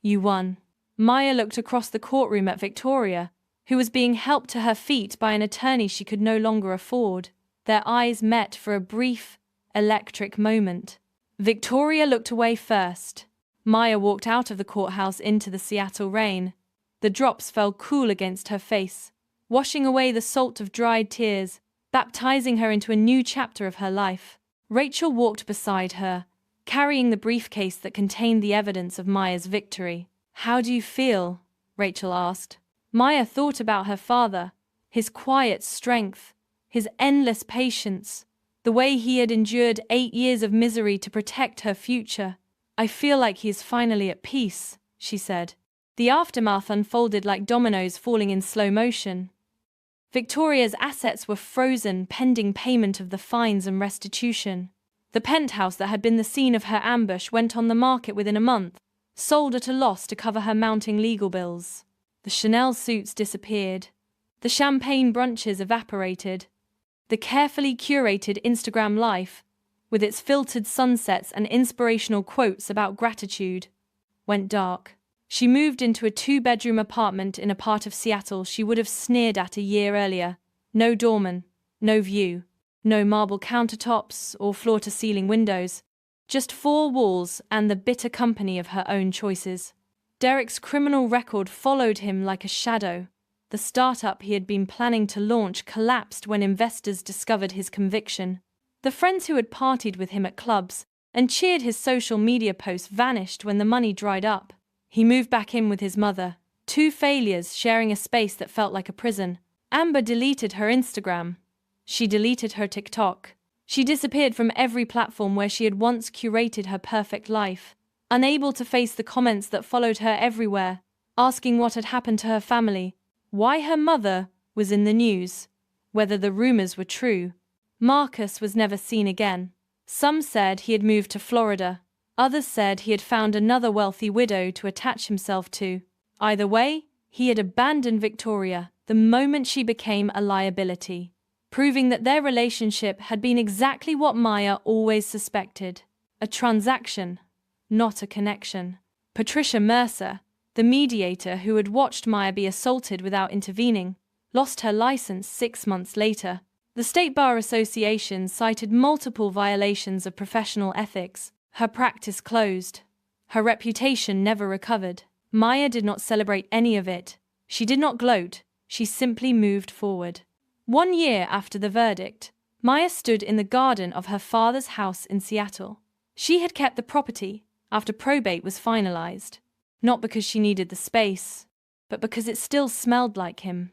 You won. Maya looked across the courtroom at Victoria, who was being helped to her feet by an attorney she could no longer afford. Their eyes met for a brief, electric moment. Victoria looked away first. Maya walked out of the courthouse into the Seattle rain. The drops fell cool against her face, washing away the salt of dried tears, baptizing her into a new chapter of her life. Rachel walked beside her, carrying the briefcase that contained the evidence of Maya's victory. How do you feel? Rachel asked. Maya thought about her father, his quiet strength, his endless patience, the way he had endured 8 years of misery to protect her future. I feel like he is finally at peace, she said. The aftermath unfolded like dominoes falling in slow motion. Victoria's assets were frozen pending payment of the fines and restitution. The penthouse that had been the scene of her ambush went on the market within a month, sold at a loss to cover her mounting legal bills. The Chanel suits disappeared. The champagne brunches evaporated. The carefully curated Instagram life, with its filtered sunsets and inspirational quotes about gratitude, went dark. She moved into a 2-bedroom apartment in a part of Seattle she would have sneered at a year earlier. No doorman, no view, no marble countertops or floor-to-ceiling windows, just 4 walls and the bitter company of her own choices. Derek's criminal record followed him like a shadow. The startup he had been planning to launch collapsed when investors discovered his conviction. The friends who had partied with him at clubs and cheered his social media posts vanished when the money dried up. He moved back in with his mother, 2 failures sharing a space that felt like a prison. Amber deleted her Instagram. She deleted her TikTok. She disappeared from every platform where she had once curated her perfect life, unable to face the comments that followed her everywhere, asking what had happened to her family, why her mother was in the news, whether the rumors were true. Marcus was never seen again. Some said he had moved to Florida. Others said he had found another wealthy widow to attach himself to. Either way, he had abandoned Victoria the moment she became a liability, proving that their relationship had been exactly what Maya always suspected: a transaction, not a connection. Patricia Mercer, the mediator who had watched Maya be assaulted without intervening, lost her license 6 months later. The State Bar Association cited multiple violations of professional ethics. Her practice closed. Her reputation never recovered. Maya did not celebrate any of it. She did not gloat. She simply moved forward. 1 year after the verdict, Maya stood in the garden of her father's house in Seattle. She had kept the property after probate was finalized, not because she needed the space, but because it still smelled like him.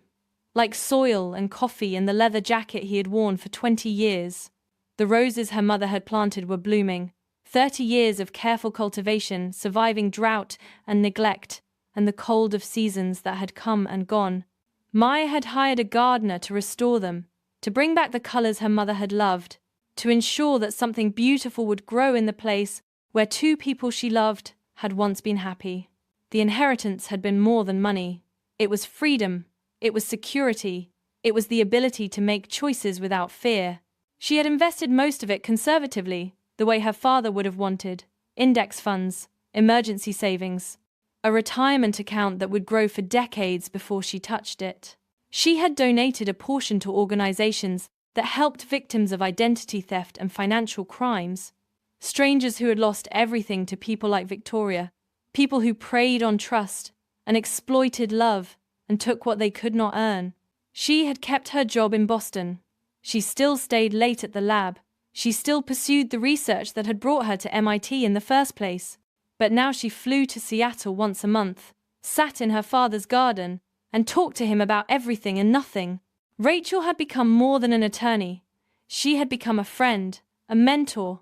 Like soil and coffee and the leather jacket he had worn for 20 years. The roses her mother had planted were blooming. 30 years of careful cultivation, surviving drought and neglect, and the cold of seasons that had come and gone. Maya had hired a gardener to restore them, to bring back the colors her mother had loved, to ensure that something beautiful would grow in the place where 2 people she loved had once been happy. The inheritance had been more than money. It was freedom. It was security. It was the ability to make choices without fear. She had invested most of it conservatively, the way her father would have wanted: index funds, emergency savings, a retirement account that would grow for decades before she touched it. She had donated a portion to organizations that helped victims of identity theft and financial crimes, strangers who had lost everything to people like Victoria, people who preyed on trust and exploited love and took what they could not earn. She had kept her job in Boston. She still stayed late at the lab. She still pursued the research that had brought her to MIT in the first place. But now she flew to Seattle once a month, sat in her father's garden, and talked to him about everything and nothing. Rachel had become more than an attorney. She had become a friend, a mentor,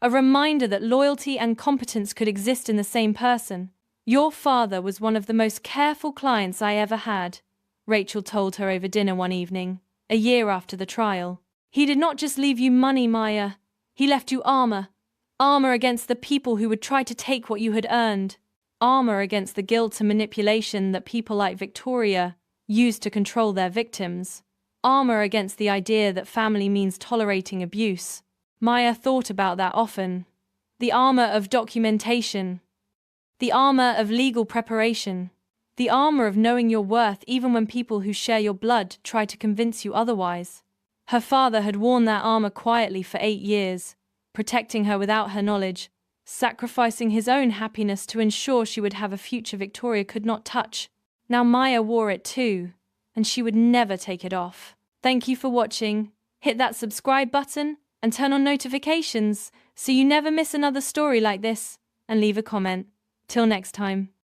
a reminder that loyalty and competence could exist in the same person. "Your father was one of the most careful clients I ever had," Rachel told her over dinner one evening, a year after the trial. "He did not just leave you money, Maya. He left you armor. Armor against the people who would try to take what you had earned. Armor against the guilt and manipulation that people like Victoria used to control their victims. Armor against the idea that family means tolerating abuse." Maya thought about that often. The armor of documentation. The armor of legal preparation. The armor of knowing your worth even when people who share your blood try to convince you otherwise. Her father had worn that armor quietly for 8 years, protecting her without her knowledge, sacrificing his own happiness to ensure she would have a future Victoria could not touch. Now Maya wore it too, and she would never take it off. Thank you for watching. Hit that subscribe button and turn on notifications so you never miss another story like this, and leave a comment. Till next time.